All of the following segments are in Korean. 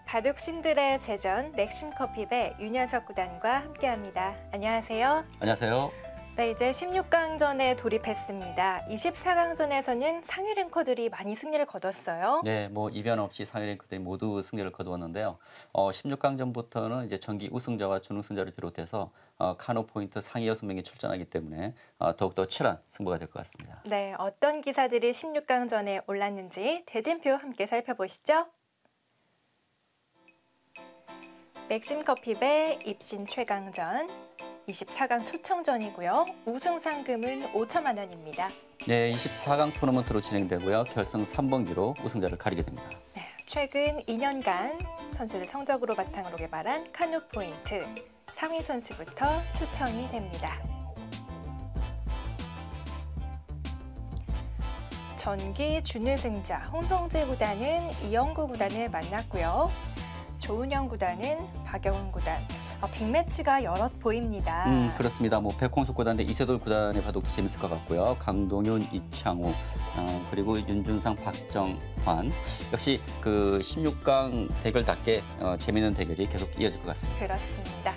바둑 신들의 제전 맥심커피배 윤현석 구단과 함께합니다. 안녕하세요. 안녕하세요. 네, 이제 16강전에 돌입했습니다. 24강전에서는 상위 랭커들이 많이 승리를 거뒀어요. 네, 뭐 이변 없이 상위 랭크들이 모두 승리를 거두었는데요. 16강전부터는 이제 정기 우승자와 준우승자를 비롯해서 카노 포인트 상위 6명이 출전하기 때문에 더욱더 치열한 승부가 될 것 같습니다. 네, 어떤 기사들이 16강전에 올랐는지 대진표 함께 살펴보시죠. 맥심커피배 입신 최강전 24강 초청전이고요. 우승 상금은 5천만 원입니다. 네, 24강 토너먼트로 진행되고요. 결승 3번기로 우승자를 가리게 됩니다. 네, 최근 2년간 선수들 성적으로 바탕으로 개발한 카누 포인트 상위 선수부터 초청이 됩니다. 전기 준우승자 홍성재 구단은 이영구 구단을 만났고요. 조은영 구단은 박영훈 구단. 빅매치가 여럿 보입니다. 그렇습니다. 뭐 백홍석 구단 대 이세돌 구단의 바둑도 재밌을 것 같고요. 강동윤, 이창호, 그리고 윤준상, 박정환. 역시 그 16강 대결답게 재미있는 대결이 계속 이어질 것 같습니다. 그렇습니다.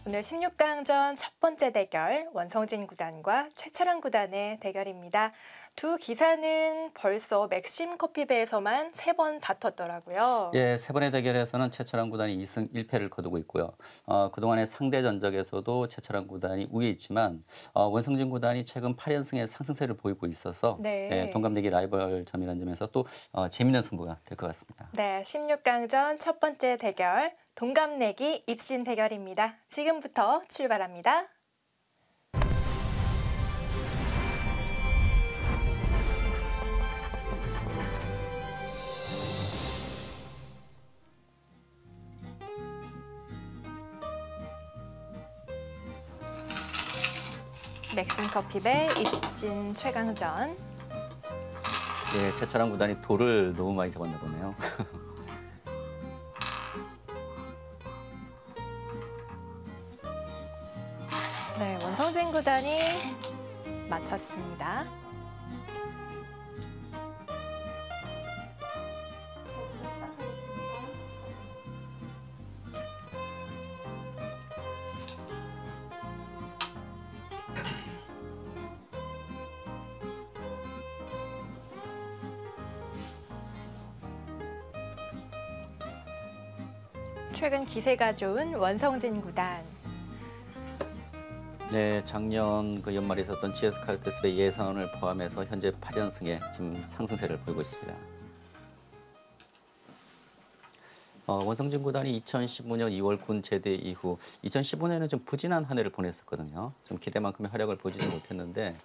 오늘 16강전 첫 번째 대결 원성진 구단과 최철환 구단의 대결입니다. 두 기사는 벌써 맥심커피배에서만 3번 다퉜더라고요. 예, 세 번의 대결에서는 최철환 구단이 2승 1패를 거두고 있고요. 그동안의 상대 전적에서도 최철환 구단이 우위에 있지만 원성진 구단이 최근 8연승의 상승세를 보이고 있어서 네. 예, 동갑내기 라이벌점이라는 점에서 또 재미있는 승부가 될 것 같습니다. 네, 16강전 첫 번째 대결 동갑내기 입신 대결입니다. 지금부터 출발합니다. 맥심커피배 입신 최강전. 예, 최철환 구단이 돌을 너무 많이 잡았나 보네요. 네, 원성진 구단이 마쳤습니다. 최근 기세가 좋은 원성진 구단. 네, 작년 그 연말에 있었던 GS 카르테스의 예선을 포함해서 현재 8연승에 지금 상승세를 보이고 있습니다. 원성진 구단이 2015년 2월 군 제대 이후 2015년에는 좀 부진한 한 해를 보냈었거든요. 좀 기대만큼의 활약을 보이지 못했는데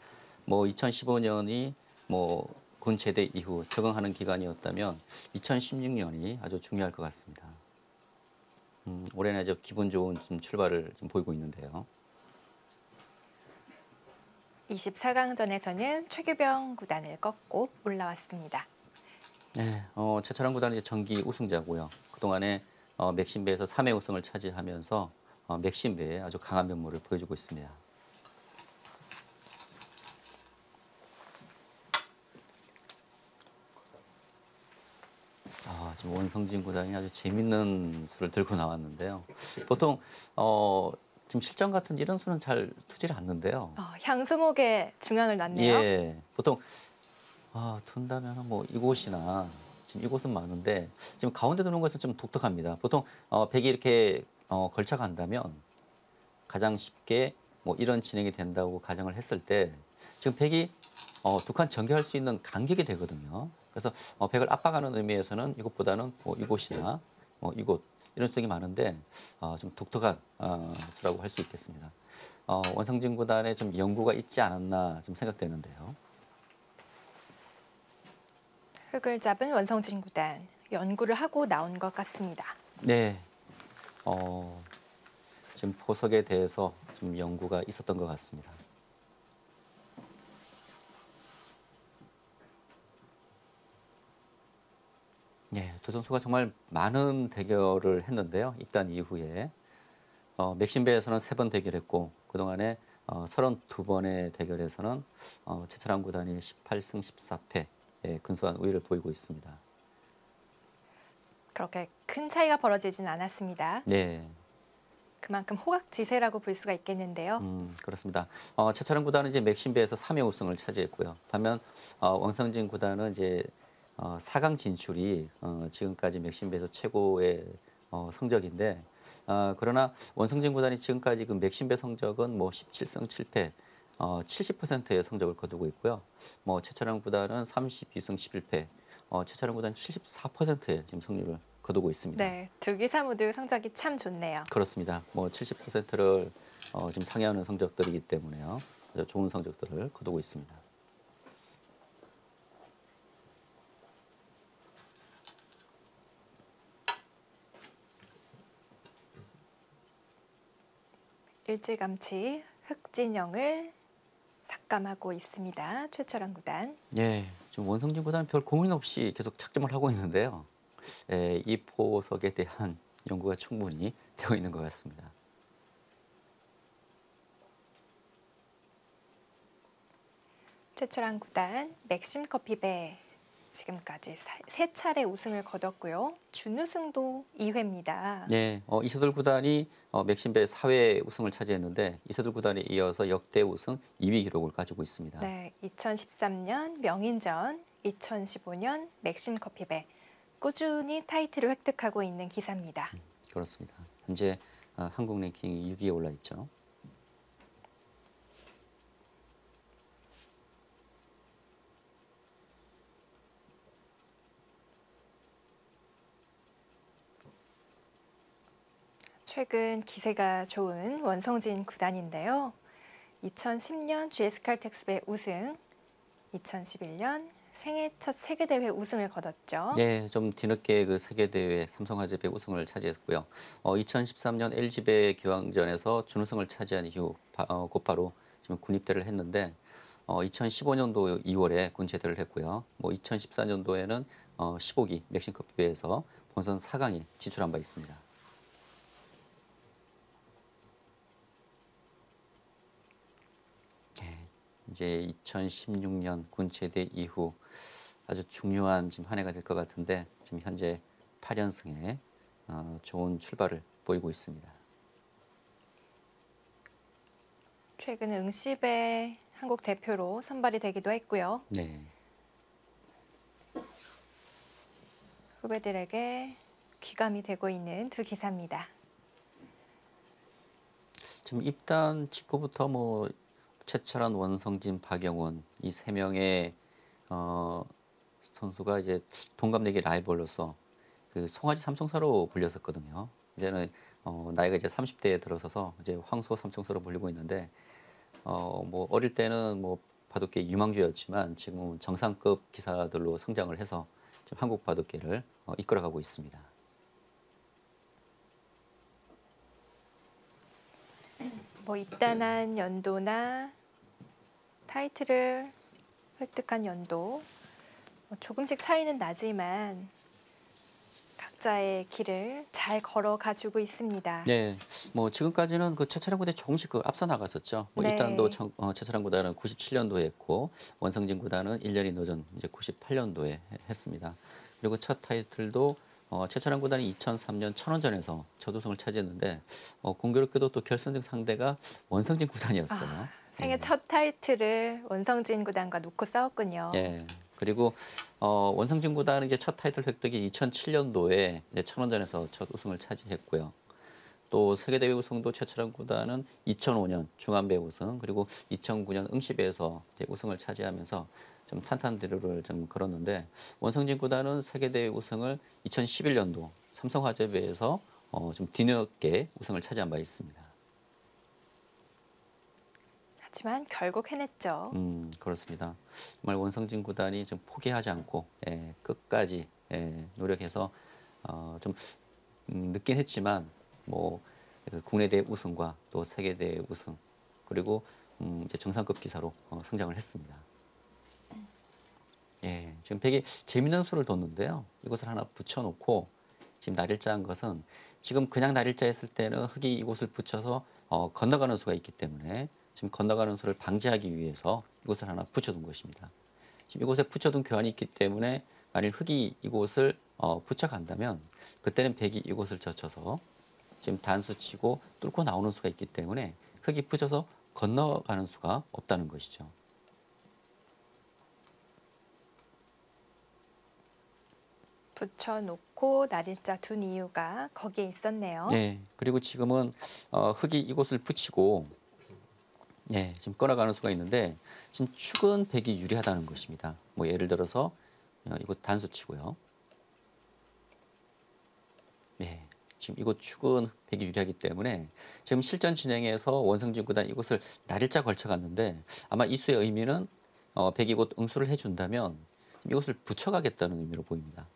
뭐 2015년이 뭐 군 제대 이후 적응하는 기간이었다면 2016년이 아주 중요할 것 같습니다. 올해는 아주 기분 좋은 좀 출발을 좀 보이고 있는데요. 24강전에서는 최규병 구단을 꺾고 올라왔습니다. 네, 최철환 구단은 정기 우승자고요. 그동안에 맥심배에서 3회 우승을 차지하면서 맥심배에 아주 강한 면모를 보여주고 있습니다. 지금 원성진 구단이 아주 재밌는 수를 들고 나왔는데요. 보통 지금 실전 같은 이런 수는 잘 두질 않는데요. 향수목에 중앙을 놨네요. 예, 보통 둔다면 뭐 이곳이나 지금 이곳은 많은데 지금 가운데 두는 것은 좀 독특합니다. 보통 백이 이렇게 걸쳐 간다면 가장 쉽게 뭐 이런 진행이 된다고 가정을 했을 때 지금 백이 두 칸 전개할 수 있는 간격이 되거든요. 그래서 백을 압박하는 의미에서는 이것보다는 뭐 이곳이나 뭐 이곳 이런 수가 많은데 좀 독특한 수라고 할 수 있겠습니다. 원성진 구단에 좀 연구가 있지 않았나 좀 생각되는데요. 흙을 잡은 원성진 구단, 연구를 하고 나온 것 같습니다. 네, 지금 포석에 대해서 좀 연구가 있었던 것 같습니다. 네, 두 선수가 정말 많은 대결을 했는데요. 입단 이후에 맥심배에서는 3번 대결했고 그동안에 32번의 대결에서는 최철환 구단이 18승 14패 근소한 우위를 보이고 있습니다. 그렇게 큰 차이가 벌어지진 않았습니다. 네. 그만큼 호각지세라고 볼 수가 있겠는데요. 그렇습니다. 최철원 구단은 이제 맥심배에서 3회 우승을 차지했고요. 반면 원성진 구단은 이제 4강 진출이 지금까지 맥심배에서 최고의 성적인데 그러나 원성진 구단이 지금까지 그 맥심배 성적은 뭐 17승 7패 70%의 성적을 거두고 있고요. 뭐 최철원 구단은 32승 11패 최철원 구단 74%의 지금 승률을 거두고 있습니다. 네, 두 기사 모두 성적이 참 좋네요. 그렇습니다. 뭐 70%를 지금 상회하는 성적들이기 때문에요. 아주 좋은 성적들을 거두고 있습니다. 일찌감치 흑진영을 삭감하고 있습니다. 최철원 구단. 예, 지금 원성진 구단은 별 고민 없이 계속 착점을 하고 있는데요. 이 포석에 대한 연구가 충분히 되어 있는 것 같습니다. 최철원 구단 맥심 커피배 지금까지 세 차례 우승을 거뒀고요. 준우승도 2회입니다. 예, 이세돌 구단이 맥심배 4회 우승을 차지했는데 이세돌 구단에 이어서 역대 우승 2위 기록을 가지고 있습니다. 네, 2013년 명인전, 2015년 맥심 커피배 꾸준히 타이틀을 획득하고 있는 기사입니다. 그렇습니다. 현재 한국 랭킹 6위에 올라 있죠. 최근 기세가 좋은 원성진 구단인데요. 2010년 GS칼텍스배 우승, 2011년 생애 첫 세계대회 우승을 거뒀죠. 네, 좀 뒤늦게 그 세계대회 삼성화재배 우승을 차지했고요. 2013년 LG배 기왕전에서 준우승을 차지한 이후 곧바로 지금 군입대를 했는데 2015년도 2월에 군 제대를 했고요. 뭐 2014년도에는 15기 맥심컵배에서 본선 4강에 진출한 바 있습니다. 이제 2016년 군 제대 이후 아주 중요한 지금 한 해가 될 것 같은데 지금 현재 8연승에 좋은 출발을 보이고 있습니다. 최근 응시배 한국 대표로 선발이 되기도 했고요. 네. 후배들에게 귀감이 되고 있는 두 기사입니다. 지금 입단 직후부터 뭐 최철원, 원성진, 박영원 이 세 명의 선수가 이제 동갑내기 라이벌로서 그 송아지 삼총사로 불렸었거든요. 이제는 나이가 이제 30대에 들어서서 이제 황소 삼총사로 불리고 있는데 뭐 어릴 때는 뭐 바둑계 유망주였지만 지금은 정상급 기사들로 성장을 해서 지금 한국 바둑계를 이끌어가고 있습니다. 뭐 입단한 연도나 타이틀을 획득한 연도 뭐 조금씩 차이는 나지만 각자의 길을 잘 걸어가지고 있습니다. 네, 뭐 지금까지는 그 최철원 구단이 조금씩 그 앞서 나갔었죠. 뭐 네. 일단도 최철원 구단은 97년도에 했고 원성진 구단은 1년이 늦은 이제 98년도에 했습니다. 그리고 첫 타이틀도 최철원 구단이 2003년 천원전에서 첫 우승을 차지했는데 공교롭게도 또 결승전 상대가 원성진 구단이었어요. 생애 첫 타이틀을 원성진 구단과 놓고 싸웠군요. 예. 그리고 원성진 구단은 이제 첫 타이틀 획득이 2007년도에 이제 천원전에서 첫 우승을 차지했고요. 또 세계대회 우승도 최철원 구단은 2005년 중안배 우승 그리고 2009년 응시배에서 이제 우승을 차지하면서 좀 탄탄대로를 좀 걸었는데 원성진 구단은 세계대회 우승을 2011년도 삼성화재배에서 좀 뒤늦게 우승을 차지한 바 있습니다. 하지만 결국 해냈죠. 그렇습니다. 정말 원성진 구단이 좀 포기하지 않고 끝까지 노력해서 좀 늦긴 했지만 뭐 국내대회 우승과 또 세계대회 우승 그리고 이제 정상급 기사로 성장을 했습니다. 예, 지금 팩이 재밌는 수를 뒀는데요. 이것을 하나 붙여놓고 지금 날일자한 것은 지금 그냥 날일자 했을 때는 흙이 이곳을 붙여서 건너가는 수가 있기 때문에 지금 건너가는 수를 방지하기 위해서 이곳을 하나 붙여둔 것입니다. 지금 이곳에 붙여둔 교환이 있기 때문에 만일 흙이 이곳을 붙여간다면 그때는 백이 이곳을 젖혀서 지금 단수 치고 뚫고 나오는 수가 있기 때문에 흙이 붙여서 건너가는 수가 없다는 것이죠. 붙여놓고 날일자 둔 이유가 거기에 있었네요. 네, 그리고 지금은 흙이 이곳을 붙이고 네, 지금 끌어가는 수가 있는데 지금 축은 백이 유리하다는 것입니다. 뭐 예를 들어서 이곳 단수 치고요. 네, 지금 이곳 축은 백이 유리하기 때문에 지금 실전 진행에서 원성진 구단 이곳을 날일자 걸쳐갔는데 아마 이 수의 의미는 백이 곧 응수를 해준다면 이곳을 붙여가겠다는 의미로 보입니다.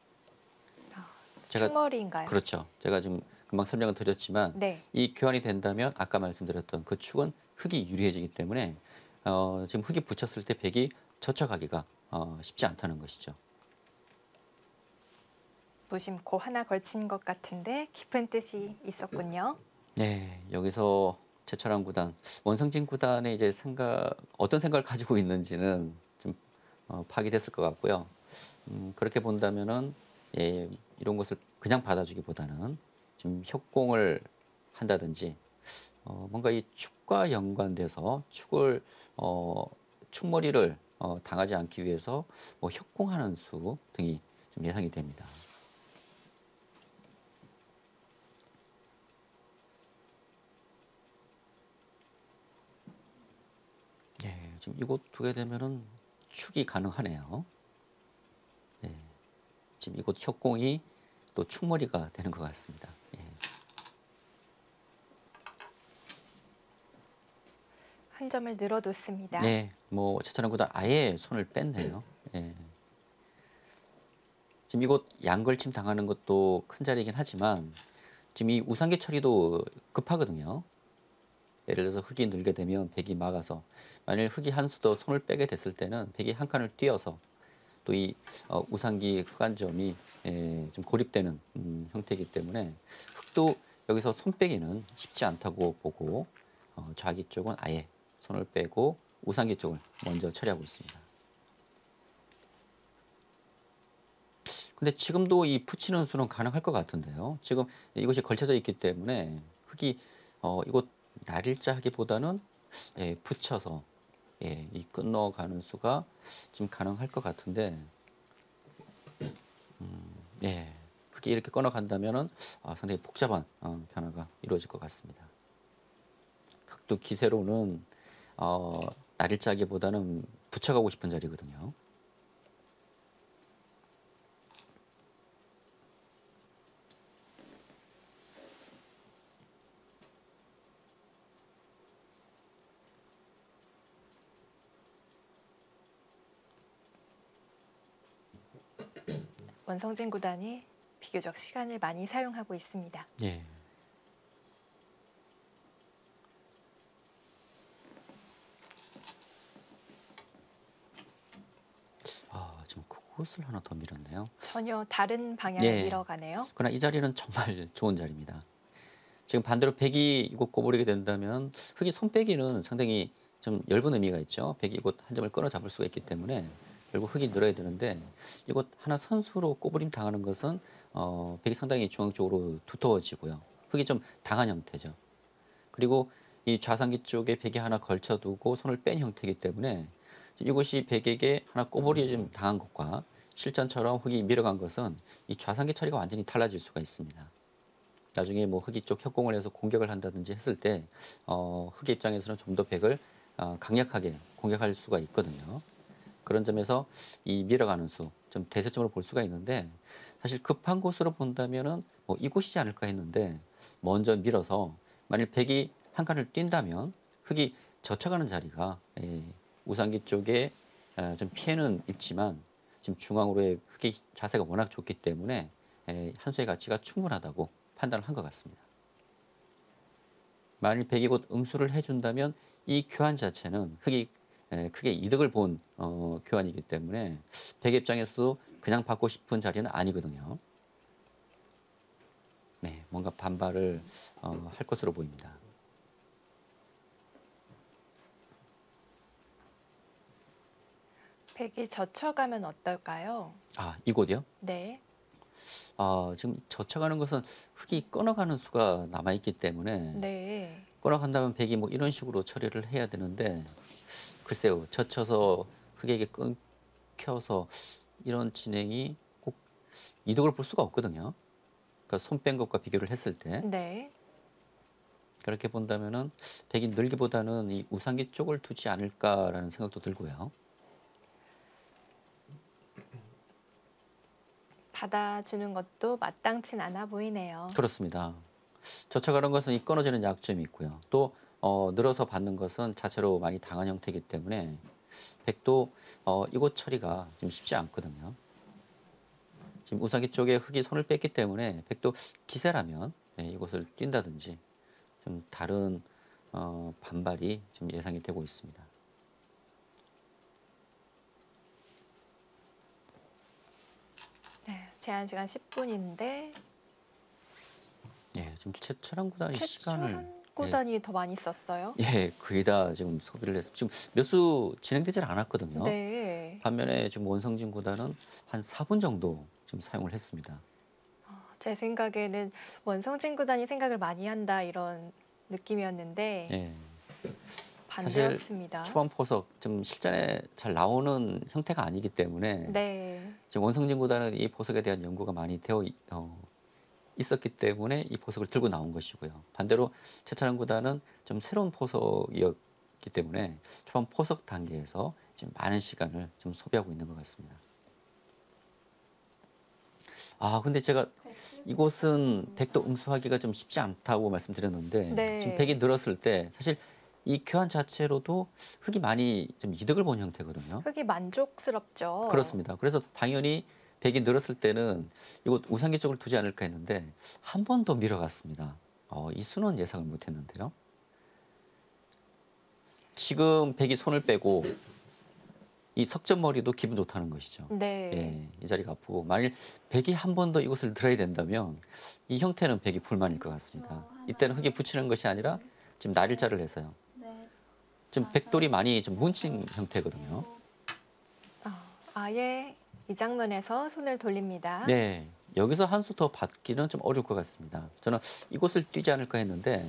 충머리인가요? 그렇죠. 제가 지금 금방 설명을 드렸지만 네. 이 교환이 된다면 아까 말씀드렸던 그 축은 흙이 유리해지기 때문에 지금 흙이 붙였을 때 백이 젖혀가기가 쉽지 않다는 것이죠. 무심코 하나 걸친 것 같은데 깊은 뜻이 있었군요. 네, 여기서 최철환 구단, 원성진 구단의 이제 어떤 생각을 가지고 있는지는 좀 파악이 됐을 것 같고요. 그렇게 본다면은 예, 이런 것을 그냥 받아주기보다는 좀 협공을 한다든지 뭔가 이 축과 연관돼서 축머리를 당하지 않기 위해서 뭐 협공하는 수 등이 좀 예상이 됩니다. 예, 지금 이곳 두게 되면은 축이 가능하네요. 예, 지금 이곳 협공이 또 축머리가 되는 것 같습니다. 예. 한 점을 늘어뒀습니다. 네, 뭐 최철환 구단 아예 손을 뺐네요. 예. 지금 이곳 양걸침 당하는 것도 큰 자리이긴 하지만 지금 이 우상기 처리도 급하거든요. 예를 들어서 흙이 늘게 되면 백이 막아서 만일 흙이 한 수 더 손을 빼게 됐을 때는 백이 한 칸을 뛰어서 또 이 우상기 흙안점이 좀 고립되는 형태이기 때문에 흙도 여기서 손 빼기는 쉽지 않다고 보고 좌기 쪽은 아예 손을 빼고 우상기 쪽을 먼저 처리하고 있습니다. 근데 지금도 이 붙이는 수는 가능할 것 같은데요. 지금 이것이 걸쳐져 있기 때문에 흙이 이곳 날일자 하기보다는 붙여서 이 끝너가는 수가 지금 가능할 것 같은데 흙이 이렇게 끊어간다면은 상당히 복잡한 변화가 이루어질 것 같습니다. 흙도 기세로는 날일자 하기보다는 붙여가고 싶은 자리거든요. 원성진 구단이 비교적 시간을 많이 사용하고 있습니다. 예. 지금 그곳을 하나 더 밀었네요. 전혀 다른 방향을 예. 밀어가네요. 그러나 이 자리는 정말 좋은 자리입니다. 지금 반대로 백이 이곳 꼬부리게 된다면 흙이 손 빼기는 상당히 좀 엷은 의미가 있죠. 백이 이곳 한 점을 끊어 잡을 수가 있기 때문에 결국 흙이 늘어야 되는데 이곳 하나 선수로 꼬부림 당하는 것은 백이 상당히 중앙 쪽으로 두터워지고요. 흙이 좀 당한 형태죠. 그리고 이 좌상기 쪽에 백이 하나 걸쳐두고 손을 뺀 형태이기 때문에 이곳이 백에게 하나 꼬부리 좀 당한 것과 실전처럼 흙이 밀어간 것은 이 좌상기 처리가 완전히 달라질 수가 있습니다. 나중에 뭐 흙이 쪽 협공을 해서 공격을 한다든지 했을 때 흙의 입장에서는 좀 더 백을 강력하게 공격할 수가 있거든요. 그런 점에서 이 밀어가는 수 좀 대세점으로 볼 수가 있는데 사실 급한 곳으로 본다면은 뭐 이곳이지 않을까 했는데 먼저 밀어서 만일 백이 한 칸을 뛴다면 흙이 젖혀가는 자리가 우상기 쪽에 좀 피해는 입지만 지금 중앙으로의 흙의 자세가 워낙 좋기 때문에 한 수의 가치가 충분하다고 판단을 한 것 같습니다. 만일 백이 곧 응수를 해준다면 이 교환 자체는 흙이 크게 이득을 본 교환이기 때문에 백 입장에서도 그냥 받고 싶은 자리는 아니거든요. 네, 뭔가 반발을 할 것으로 보입니다. 백이 젖혀가면 어떨까요? 이곳이요? 네. 지금 젖혀가는 것은 흙이 끊어가는 수가 남아있기 때문에 네. 끊어간다면 백이 뭐 이런 식으로 처리를 해야 되는데 글쎄요. 젖혀서 흙에게 끊겨서 이런 진행이 꼭 이득을 볼 수가 없거든요. 그러니까 손 뺀 것과 비교를 했을 때 네. 그렇게 본다면은 백이 늘기보다는 이 우상기 쪽을 두지 않을까라는 생각도 들고요. 받아주는 것도 마땅치 않아 보이네요. 그렇습니다. 젖혀가는 것은 이 끊어지는 약점이 있고요. 또 늘어서 받는 것은 자체로 많이 당한 형태이기 때문에 백도 이곳 처리가 좀 쉽지 않거든요. 지금 우상기 쪽에 흙이 손을 뺐기 때문에 백도 기세라면 이곳을 뛴다든지 좀 다른 반발이 좀 예상이 되고 있습니다. 네, 제한 시간 10분인데 예, 지금 최철한 구단이 시간을 최철한 구단이 더 많이 썼어요. 거의 다 지금 소비를 해서 지금 몇 수 진행되질 않았거든요. 네. 반면에 지금 원성진 구단은 한 4분 정도 좀 사용을 했습니다. 제 생각에는 원성진 구단이 생각을 많이 한다 이런 느낌이었는데 예. 반대였습니다. 초반 포석 좀 실전에 잘 나오는 형태가 아니기 때문에 네. 지금 원성진 구단은 이 포석에 대한 연구가 많이 있었기 때문에 이 포석을 들고 나온 것이고요. 반대로 최철한 구단은 좀 새로운 포석이었기 때문에 초반 포석 단계에서 지금 많은 시간을 좀 소비하고 있는 것 같습니다. 근데 제가 이곳은 백도 응수하기가 좀 쉽지 않다고 말씀드렸는데 네. 지금 백이 늘었을 때 사실 이 교환 자체로도 흙이 많이 좀 이득을 본 형태거든요. 흙이 만족스럽죠. 그렇습니다. 그래서 당연히 백이 늘었을 때는 이곳 우상기 쪽을 두지 않을까 했는데 한 번 더 밀어갔습니다. 이 수는 예상을 못했는데요. 지금 백이 손을 빼고 이 석점머리도 기분 좋다는 것이죠. 네. 예, 이 자리가 아프고 만일 백이 한 번 더 이곳을 들어야 된다면 이 형태는 백이 불만일 것 같습니다. 이때는 흙에 붙이는 것이 아니라 지금 날일자를 해서요. 지금 백돌이 많이 좀 뭉친 형태거든요. 아예 이 장면에서 손을 돌립니다. 네, 여기서 한 수 더 받기는 좀 어려울 것 같습니다. 저는 이곳을 뛰지 않을까 했는데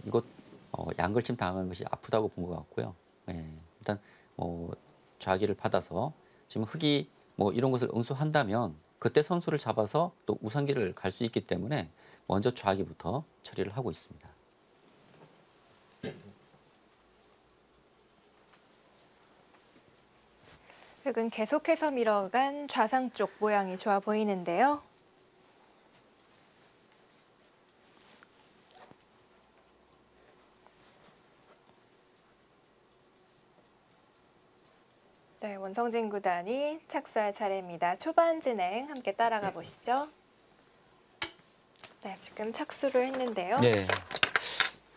이곳 양걸침 당하는 것이 아프다고 본 것 같고요. 예, 일단 좌기를 받아서 지금 흙이 이런 것을 응수한다면 그때 선수를 잡아서 또 우상기를 갈 수 있기 때문에 먼저 좌기부터 처리를 하고 있습니다. 흙은 계속해서 밀어간 좌상 쪽 모양이 좋아 보이는데요. 네, 원성진 구단이 착수할 차례입니다. 초반 진행 함께 따라가 보시죠. 네, 지금 착수를 했는데요. 네.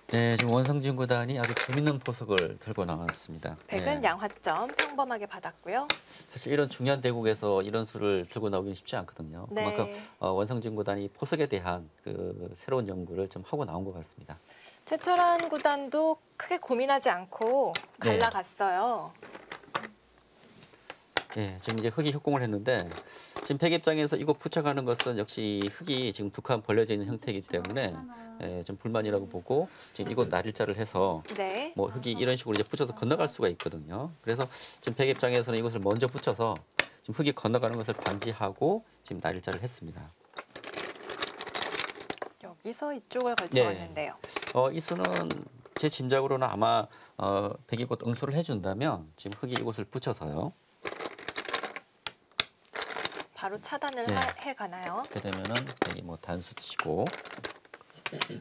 네, 지금 원성진 구단이 아주 재밌는 포석을 들고 나왔습니다. 백은 네. 양화점 평범하게 받았고요. 사실 이런 중요한 대국에서 이런 수를 들고 나오기는 쉽지 않거든요. 네. 그만큼 원성진 구단이 포석에 대한 그 새로운 연구를 좀 하고 나온 것 같습니다. 최철한 구단도 크게 고민하지 않고 네. 갈라갔어요. 네, 지금 이제 흙이 협공을 했는데 지금 백 입장에서 이거 붙여가는 것은 역시 흙이 지금 두 칸 벌려져 있는 형태이기 때문에 좀 불만이라고 보고 지금 이곳 날일자를 해서 네. 흙이 이런 식으로 이제 붙여서 건너갈 수가 있거든요. 그래서 지금 백 입장에서는 이것을 먼저 붙여서 지금 흙이 건너가는 것을 방지하고 지금 날일자를 했습니다. 여기서 이쪽을 걸쳐왔는데요. 이 수는 제 짐작으로는 아마 백이 곧 응수를 해준다면 지금 흙이 이곳을 붙여서요. 바로 차단을 네. 해가나요? 이렇게 되면은 백이 단수 치고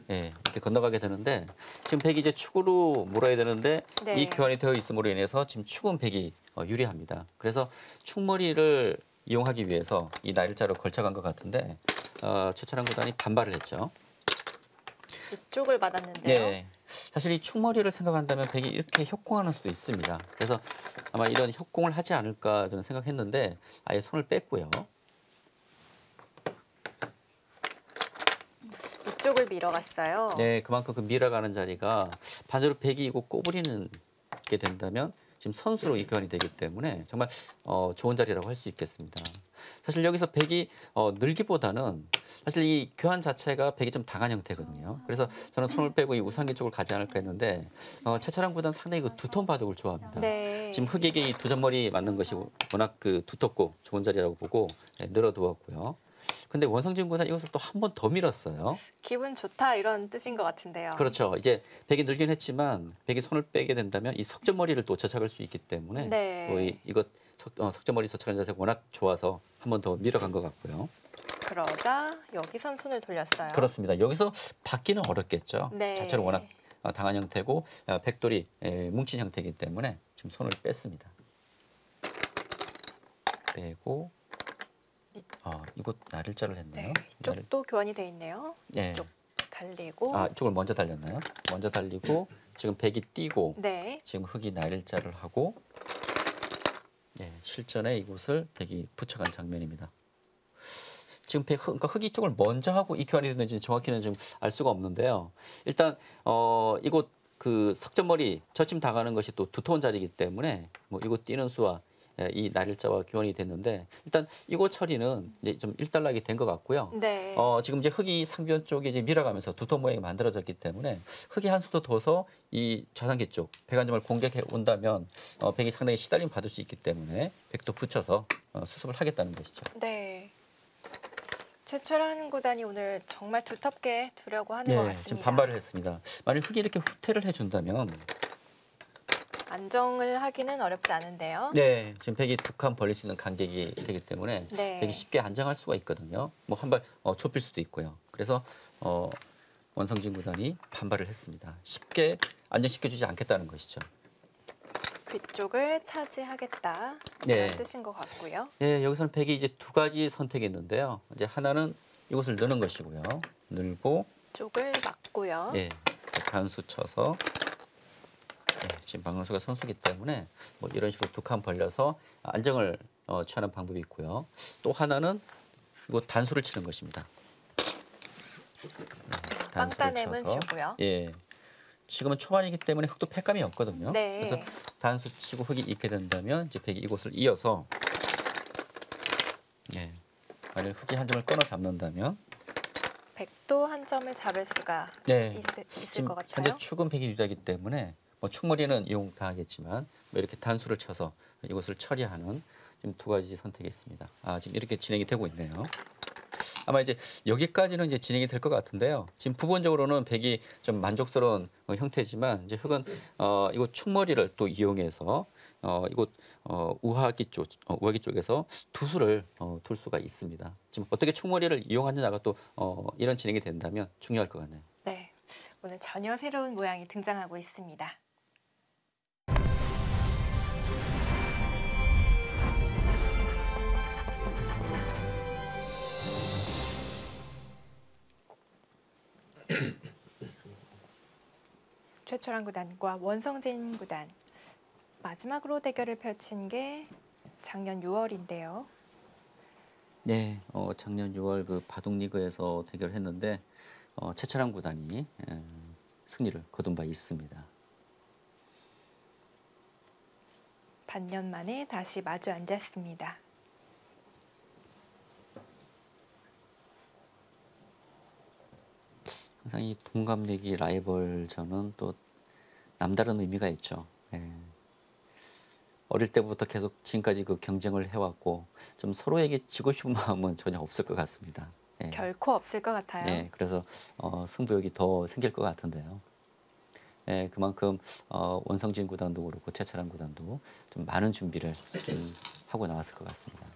이렇게 건너가게 되는데 지금 백이 이제 축으로 몰아야 되는데 네. 이 교환이 되어 있음으로 인해서 지금 축은 백이 유리합니다. 그래서 축머리를 이용하기 위해서 이 날일자로 걸쳐간 것 같은데 최철한 구단이 반발을 했죠. 이쪽을 받았는데요. 네. 사실 이 축머리를 생각한다면 백이 이렇게 협공하는 수도 있습니다. 그래서 아마 이런 협공을 하지 않을까 저는 생각했는데 아예 손을 뺐고요. 이쪽을 밀어갔어요. 네, 그만큼 그 밀어가는 자리가 반대로 백이 이거 꼬부리는 게 된다면 지금 선수로 이 교환이 되기 때문에 정말 좋은 자리라고 할 수 있겠습니다. 사실 여기서 백이 늘기보다는 사실 이 교환 자체가 백이 좀 당한 형태거든요. 그래서 저는 손을 빼고 이 우상기 쪽을 가지 않을까 했는데 최철환 구단 상당히 그 두터운 바둑을 좋아합니다. 네. 지금 흑에게 이 두 점머리 맞는 것이 워낙 그 두텁고 좋은 자리라고 보고 늘어두었고요. 근데 원성진 구단 이것을 또 한 번 더 밀었어요. 기분 좋다 이런 뜻인 것 같은데요. 그렇죠. 이제 백이 늘긴 했지만 백이 손을 빼게 된다면 이 석점머리를 또 젖혀갈 수 있기 때문에 네. 또 이것 석점머리 젖혀가는 자세가 워낙 좋아서 한 번 더 밀어간 것 같고요. 그러자 여기선 손을 돌렸어요. 그렇습니다. 여기서 받기는 어렵겠죠. 네. 자체로 워낙 당한 형태고 백돌이 뭉친 형태이기 때문에 지금 손을 뺐습니다. 빼고 이곳 나를자를 했네요. 네, 이쪽도 교환이 돼 있네요. 네. 이쪽 달리고. 이쪽을 먼저 달렸나요? 먼저 달리고 지금 백이 뛰고 네. 지금 흑이 나일자를 하고 실전에 이곳을 백이 붙여간 장면입니다. 지금 그러니까 흑이 쪽을 먼저 하고 이 교환이 됐는지 정확히는 좀 알 수가 없는데요. 일단 이곳 그 석점머리 저쯤 다가는 것이 또 두터운 자리이기 때문에 뭐 이곳 뛰는 수와 이 날일자와 교환이 됐는데 일단 이곳 처리는 이제 좀 일단락이 된 것 같고요. 네. 지금 이제 흑이 상변 쪽에 이제 밀어가면서 두터운 모양이 만들어졌기 때문에 흑이 한 수도 둬서 이 좌상기 쪽 백 한 점을 공격해 온다면 백이 상당히 시달림 받을 수 있기 때문에 백도 붙여서 수습을 하겠다는 것이죠. 네. 최철환 구단이 오늘 정말 두텁게 두려고 하는 것 같습니다. 지금 반발을 했습니다. 만약 흑이 이렇게 후퇴를 해준다면 안정을 하기는 어렵지 않은데요. 네, 지금 백이 두 칸 벌릴 수 있는 간격이 되기 때문에 네. 백이 쉽게 안정할 수가 있거든요. 뭐 한 발 좁힐 수도 있고요. 그래서 원성진 구단이 반발을 했습니다. 쉽게 안정시켜주지 않겠다는 것이죠. 그쪽을 차지하겠다 네. 그런 뜻인 것 같고요. 네, 여기서는 백이 이제 두 가지 선택이 있는데요. 이제 하나는 이곳을 넣는 것이고요. 늘고 쪽을 막고요. 단수 쳐서 지금 박명수가 선수기 때문에 뭐 이런 식으로 두 칸 벌려서 안정을 취하는 방법이 있고요. 또 하나는 이거 단수를 치는 것입니다. 빵따냄은 주고요. 지금은 초반이기 때문에 흑도 패감이 없거든요. 네. 그래서 단수 치고 흑이 있게 된다면 이제 백이 이곳을 이어서 만약 흑이 한 점을 끊어 잡는다면 백도 한 점을 잡을 수가 있을 것 같아요. 현재 축은 백이 유리하기 때문에 뭐 축머리는 이용 다 하겠지만 뭐 이렇게 단수를 쳐서 이것을 처리하는 지금 두 가지 선택이 있습니다. 지금 이렇게 진행이 되고 있네요. 아마 이제 여기까지는 이제 진행이 될 것 같은데요. 지금 부분적으로는 백이 좀 만족스러운 형태지만 이제 흑은 이곳 축머리를 또 이용해서 이곳 우하기 쪽에서 두수를 둘 수가 있습니다. 지금 어떻게 축머리를 이용하느냐가 또 이런 진행이 된다면 중요할 것 같네요. 네, 오늘 전혀 새로운 모양이 등장하고 있습니다. 최철환 구단과 원성진 구단 마지막으로 대결을 펼친 게 작년 6월인데요. 네, 작년 6월 그 바둑리그에서 대결했는데 최철환 구단이 승리를 거둔 바 있습니다. 반년 만에 다시 마주 앉았습니다. 항상 이 동갑내기 라이벌전은 또 남다른 의미가 있죠. 어릴 때부터 계속 지금까지 그 경쟁을 해왔고 좀 서로에게 지고 싶은 마음은 전혀 없을 것 같습니다. 결코 없을 것 같아요. 그래서 승부욕이 더 생길 것 같은데요. 그만큼 원성진 구단도 그렇고 최철환 구단도 좀 많은 준비를 좀 하고 나왔을 것 같습니다.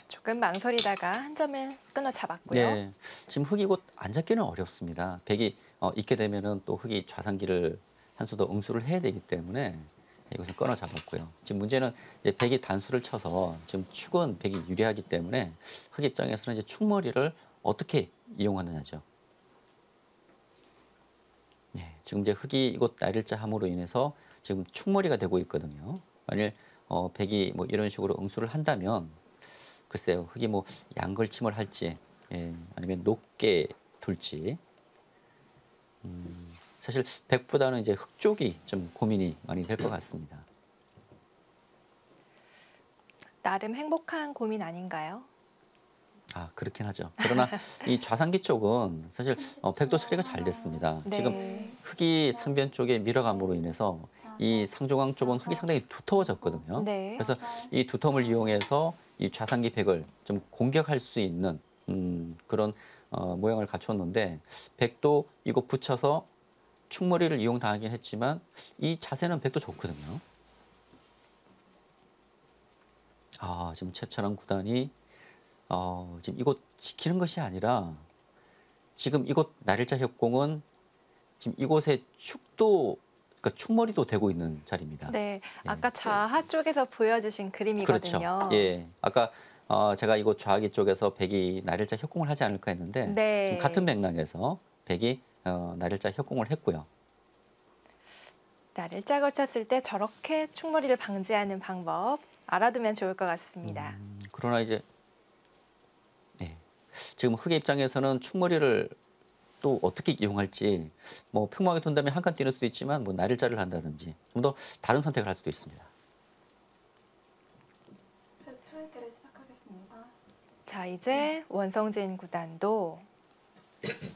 조금 망설이다가 한 점을 끊어 잡았고요. 지금 흑이 곧 안 잡기는 어렵습니다. 백이 있게 되면은 또 흑이 좌상기를 한 수 더 응수를 해야 되기 때문에 이것을 끊어 잡았고요. 지금 문제는 이제 백이 단수를 쳐서 지금 축은 백이 유리하기 때문에 흑 입장에서는 이제 축머리를 어떻게 이용하느냐죠. 지금 이제 흑이 이곳 날일자 함으로 인해서 지금 축머리가 되고 있거든요. 만일 백이 뭐 이런 식으로 응수를 한다면 글쎄요, 흑이 뭐 양걸침을 할지 아니면 높게 둘지 사실 백보다는 이제 흑 쪽이 좀 고민이 많이 될 것 같습니다. 나름 행복한 고민 아닌가요? 아, 그렇긴 하죠. 그러나 이 좌상기 쪽은 사실 백도 처리가 잘 됐습니다. 지금 네. 흙이 상변 쪽에 밀어감으로 인해서 이 상중앙 쪽은 흙이 상당히 두터워졌거든요. 네. 그래서 이 두텀을 이용해서 이 좌상기 백을 좀 공격할 수 있는 그런 모양을 갖췄는데 백도 이거 붙여서 충머리를 이용당하긴 했지만 이 자세는 백도 좋거든요. 아, 지금 최철원 구단이 지금 이곳 지키는 것이 아니라 지금 이곳 날일자 협공은 지금 이곳에 축도, 그러니까 축머리도 되고 있는 자리입니다. 네. 예. 아까 좌하 쪽에서 보여주신 그림이거든요. 그렇죠. 예. 아까 제가 이곳 좌하기 쪽에서 백이 날일자 협공을 하지 않을까 했는데 네. 지금 같은 맥락에서 백이 날일자 협공을 했고요. 날일자 걸쳤을 때 저렇게 충머리를 방지하는 방법 알아두면 좋을 것 같습니다. 그러나 이제 지금 흑의 입장에서는 충머리를 또 어떻게 이용할지 뭐 평범하게 둔다면 한 칸 뛰는 수도 있지만 뭐 날일자를 한다든지 좀 더 다른 선택을 할 수도 있습니다. 초읽기를 시작하겠습니다. 자, 이제 원성진 구단도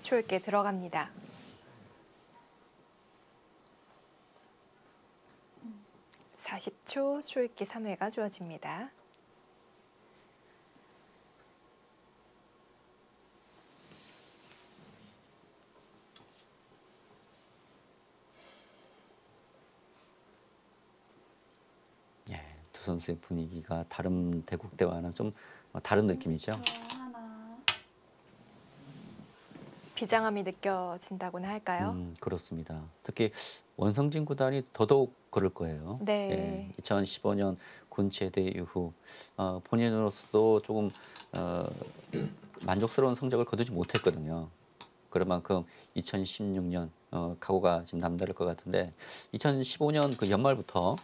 초읽기에 들어갑니다. (40초) 초읽기 3회가 주어집니다. 예, 두 선수의 분위기가 다른 대국대와는 좀 다른 느낌이죠. 하나. 비장함이 느껴진다고나 할까요? 그렇습니다. 특히 원성진 구단이 더더욱 그럴 거예요. 네. 예, 2015년 군체대 이후 본인으로서도 조금 만족스러운 성적을 거두지 못했거든요. 그런 만큼 2016년 각오가 지금 남다를 것 같은데 2015년 그 연말부터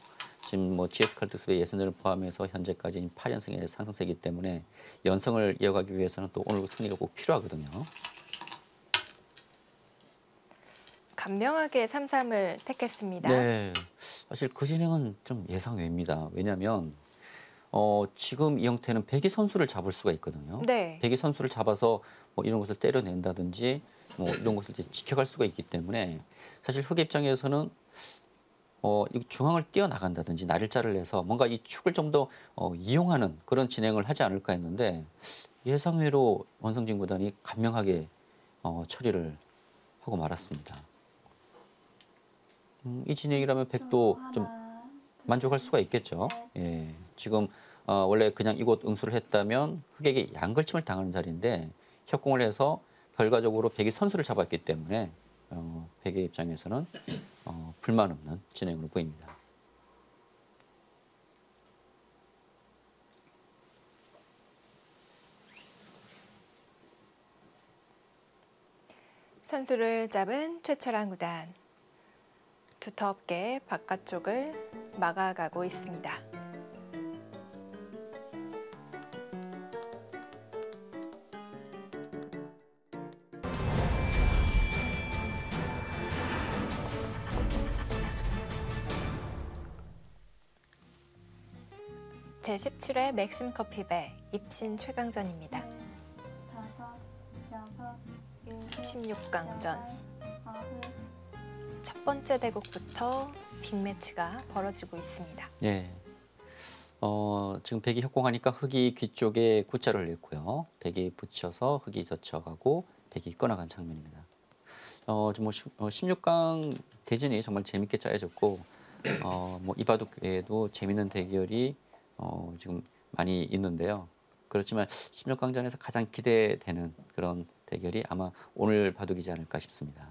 지금 뭐 GS 칼텍스의 예선전을 포함해서 현재까지 8연승의 상승세이기 때문에 연승을 이어가기 위해서는 또 오늘 승리가 꼭 필요하거든요. 간명하게 3-3을 택했습니다. 네, 사실 그 진행은 좀 예상 외입니다. 왜냐하면 지금 이 형태는 백이 선수를 잡을 수가 있거든요. 네. 백이 선수를 잡아서 뭐 이런 것을 때려낸다든지 뭐 이런 것을 이제 지켜갈 수가 있기 때문에 사실 흑 입장에서는 이 중앙을 뛰어나간다든지 날일자를 내서 뭔가 이 축을 좀 더 이용하는 그런 진행을 하지 않을까 했는데 예상외로 원성진 구단이 간명하게 처리를 하고 말았습니다. 이 진행이라면 백도 좀 만족할 수가 있겠죠. 예, 지금 원래 그냥 이곳 응수를 했다면 흑에게 양걸침을 당하는 자리인데 협공을 해서 결과적으로 백이 선수를 잡았기 때문에 백의 입장에서는 불만 없는 진행으로 보입니다. 선수를 잡은 최철환 구단. 두텁게 바깥쪽을 막아가고 있습니다. 제17회 맥심 커피배 입신 최강전입니다. 16강전. 첫 번째 대국부터 빅매치가 벌어지고 있습니다. 네. 지금 백이 협공하니까 흑이 귀 쪽에 구자를 냈고요. 백이 붙여서 흑이 젖혀가고 백이 꺼나간 장면입니다. 뭐 16강 대진이 정말 재밌게 짜여졌고 뭐 이바둑 외에도 재밌는 대결이 지금 많이 있는데요. 그렇지만 16강전에서 가장 기대되는 그런 대결이 아마 오늘 바둑이지 않을까 싶습니다.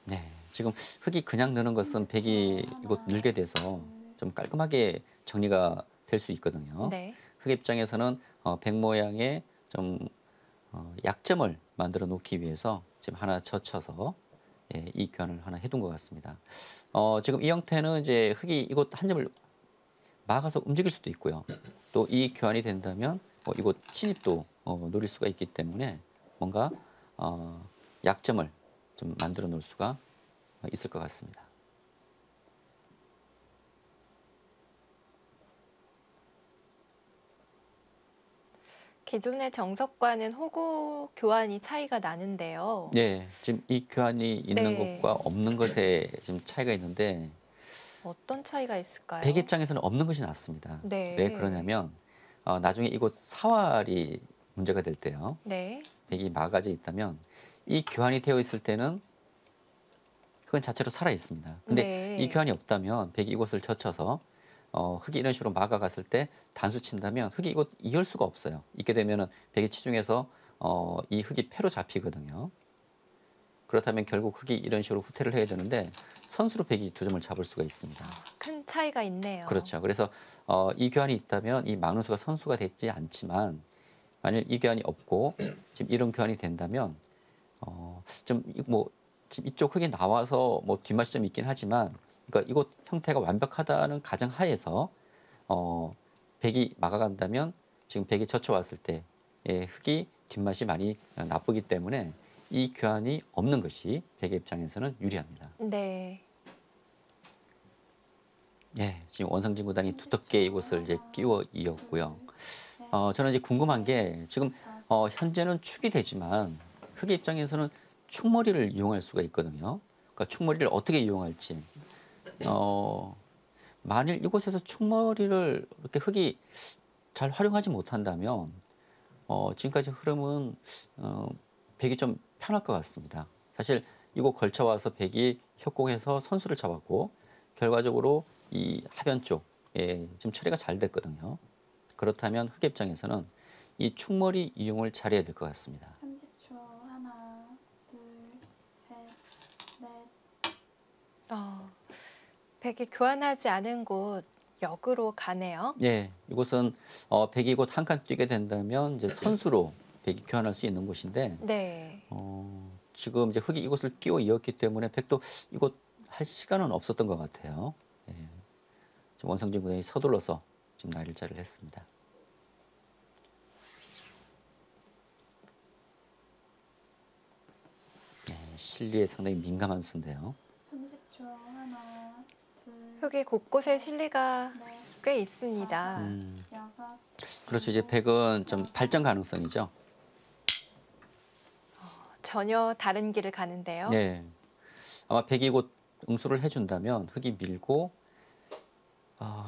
네, 지금 흑이 그냥 넣는 것은 백이 이곳 늘게 돼서 좀 깔끔하게 정리가 될 수 있거든요. 네. 흑 입장에서는 백 모양의 좀 약점을 만들어 놓기 위해서 지금 하나 젖혀서 이 교환을 하나 해둔 것 같습니다. 지금 이 형태는 이제 흑이 이곳 한 점을 막아서 움직일 수도 있고요. 또 이 교환이 된다면 이곳 침입도 노릴 수가 있기 때문에 뭔가 약점을 좀 만들어 놓을 수가 있을 것 같습니다. 기존의 정석과는 호구 교환이 차이가 나는데요. 네, 지금 이 교환이 있는 네. 것과 없는 것에 지금 차이가 있는데 어떤 차이가 있을까요? 백 입장에서는 없는 것이 낫습니다. 네. 왜 그러냐면 나중에 이곳 사활이 문제가 될 때요. 네. 백이 막아져 있다면 이 교환이 되어 있을 때는 흙은 자체로 살아 있습니다. 근데 네. 이 교환이 없다면 백이 이곳을 젖혀서 흙이 이런 식으로 막아갔을 때 단수 친다면 흙이 이곳 이을 수가 없어요. 있게 되면은 백이 치중해서 이 흙이 패로 잡히거든요. 그렇다면 결국 흙이 이런 식으로 후퇴를 해야 되는데 선수로 백이 두 점을 잡을 수가 있습니다. 큰 차이가 있네요. 그렇죠. 그래서 이 교환이 있다면 이 막는 수가 선수가 되지 않지만 만일 이 교환이 없고 지금 이런 교환이 된다면 좀 뭐 지금 이쪽 흙이 나와서 뭐 뒷맛이 좀 있긴 하지만 그러니까 이곳 형태가 완벽하다는 가정 하에서 백이 막아간다면 지금 백이 젖혀왔을 때 흙이 뒷맛이 많이 나쁘기 때문에 이 교환이 없는 것이 백의 입장에서는 유리합니다. 네. 네, 지금 원성진 구단이 두텁게 이곳을 이제 끼워 이었고요. 저는 이제 궁금한 게 지금 현재는 축이 되지만 흙의 입장에서는 축머리를 이용할 수가 있거든요. 그러니까 축머리를 어떻게 이용할지. 만일 이곳에서 축머리를 이렇게 흙이 잘 활용하지 못한다면 지금까지 흐름은 백이 좀 편할 것 같습니다. 사실 이곳 걸쳐와서 백이 협공해서 선수를 잡았고 결과적으로 이 하변 쪽에 좀 처리가 잘 됐거든요. 그렇다면 흙 입장에서는 이 축머리 이용을 잘해야 될 것 같습니다. 30초. 하나, 둘, 셋, 넷. 백이 교환하지 않은 곳 역으로 가네요. 예, 이곳은 백이 곧 한 칸 뛰게 된다면 이제 선수로 백이 교환할 수 있는 곳인데 네. 지금 이제 흙이 이곳을 끼워 이었기 때문에 백도 이곳 할 시간은 없었던 것 같아요. 예. 지금 원성진 구단이 서둘러서 지금 날일자를 했습니다. 예, 실리에 상당히 민감한 수인데요. 30초. 하나, 둘, 흙의 곳곳에 실리가 넷, 꽤 있습니다. 여섯. 그렇죠. 이제 백은 좀 발전 가능성이죠. 전혀 다른 길을 가는데요. 네. 아마 백이 곧 응수를 해준다면 흙이 밀고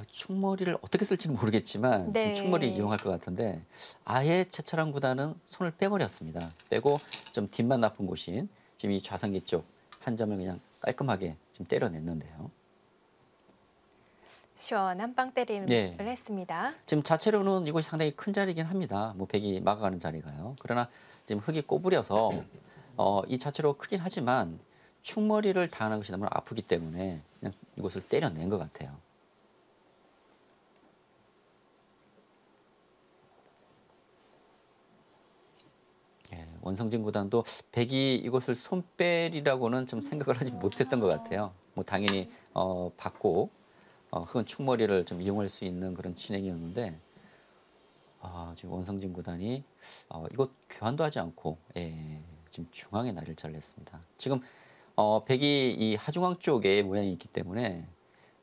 축머리를 어떻게 쓸지는 모르겠지만 네. 지금 축머리 이용할 것 같은데 아예 최철한 구단은 손을 빼버렸습니다. 빼고 좀 뒷맛 나쁜 곳인 지금 이 좌상기 쪽 한 점을 그냥 깔끔하게 좀 때려냈는데요. 시원한 빵 때림을 네. 했습니다. 지금 자체로는 이곳이 상당히 큰 자리이긴 합니다. 뭐 백이 막아가는 자리가요. 그러나 지금 흙이 꼬부려서 이 자체로 크긴 하지만 축머리를 당하는 것이 너무 아프기 때문에 그냥 이곳을 때려낸 것 같아요. 예, 원성진 구단도 백이 이것을 손빼리라고는 좀 생각을 하지 못했던 것 같아요. 뭐 당연히 받고 흙은 축머리를 좀 이용할 수 있는 그런 진행이었는데 지금 원성진 구단이 이것 교환도 하지 않고 지금 중앙에 날일자를 냈습니다. 지금 백이 이 하중앙 쪽에 모양이 있기 때문에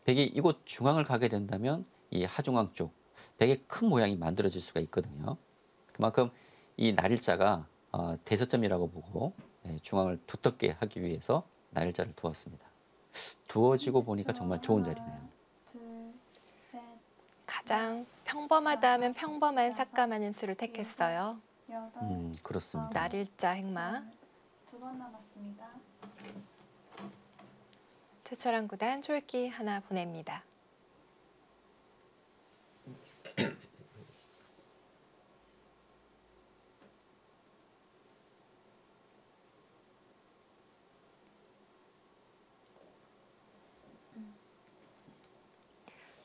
백이 이곳 중앙을 가게 된다면 이 하중앙 쪽 백의 큰 모양이 만들어질 수가 있거든요. 그만큼 이 날일자가 대서점이라고 보고 중앙을 두텁게 하기 위해서 날일자를 두었습니다. 두어지고 보니까 정말 좋은 자리네요. 둘, 셋, 가장 평범하다 하면 평범한 삭감하는 수를 택했어요. 여덟. 그렇습니다. 날일자 행마. 두 번 남았습니다. 최철한 구단 촐기 하나 보냅니다.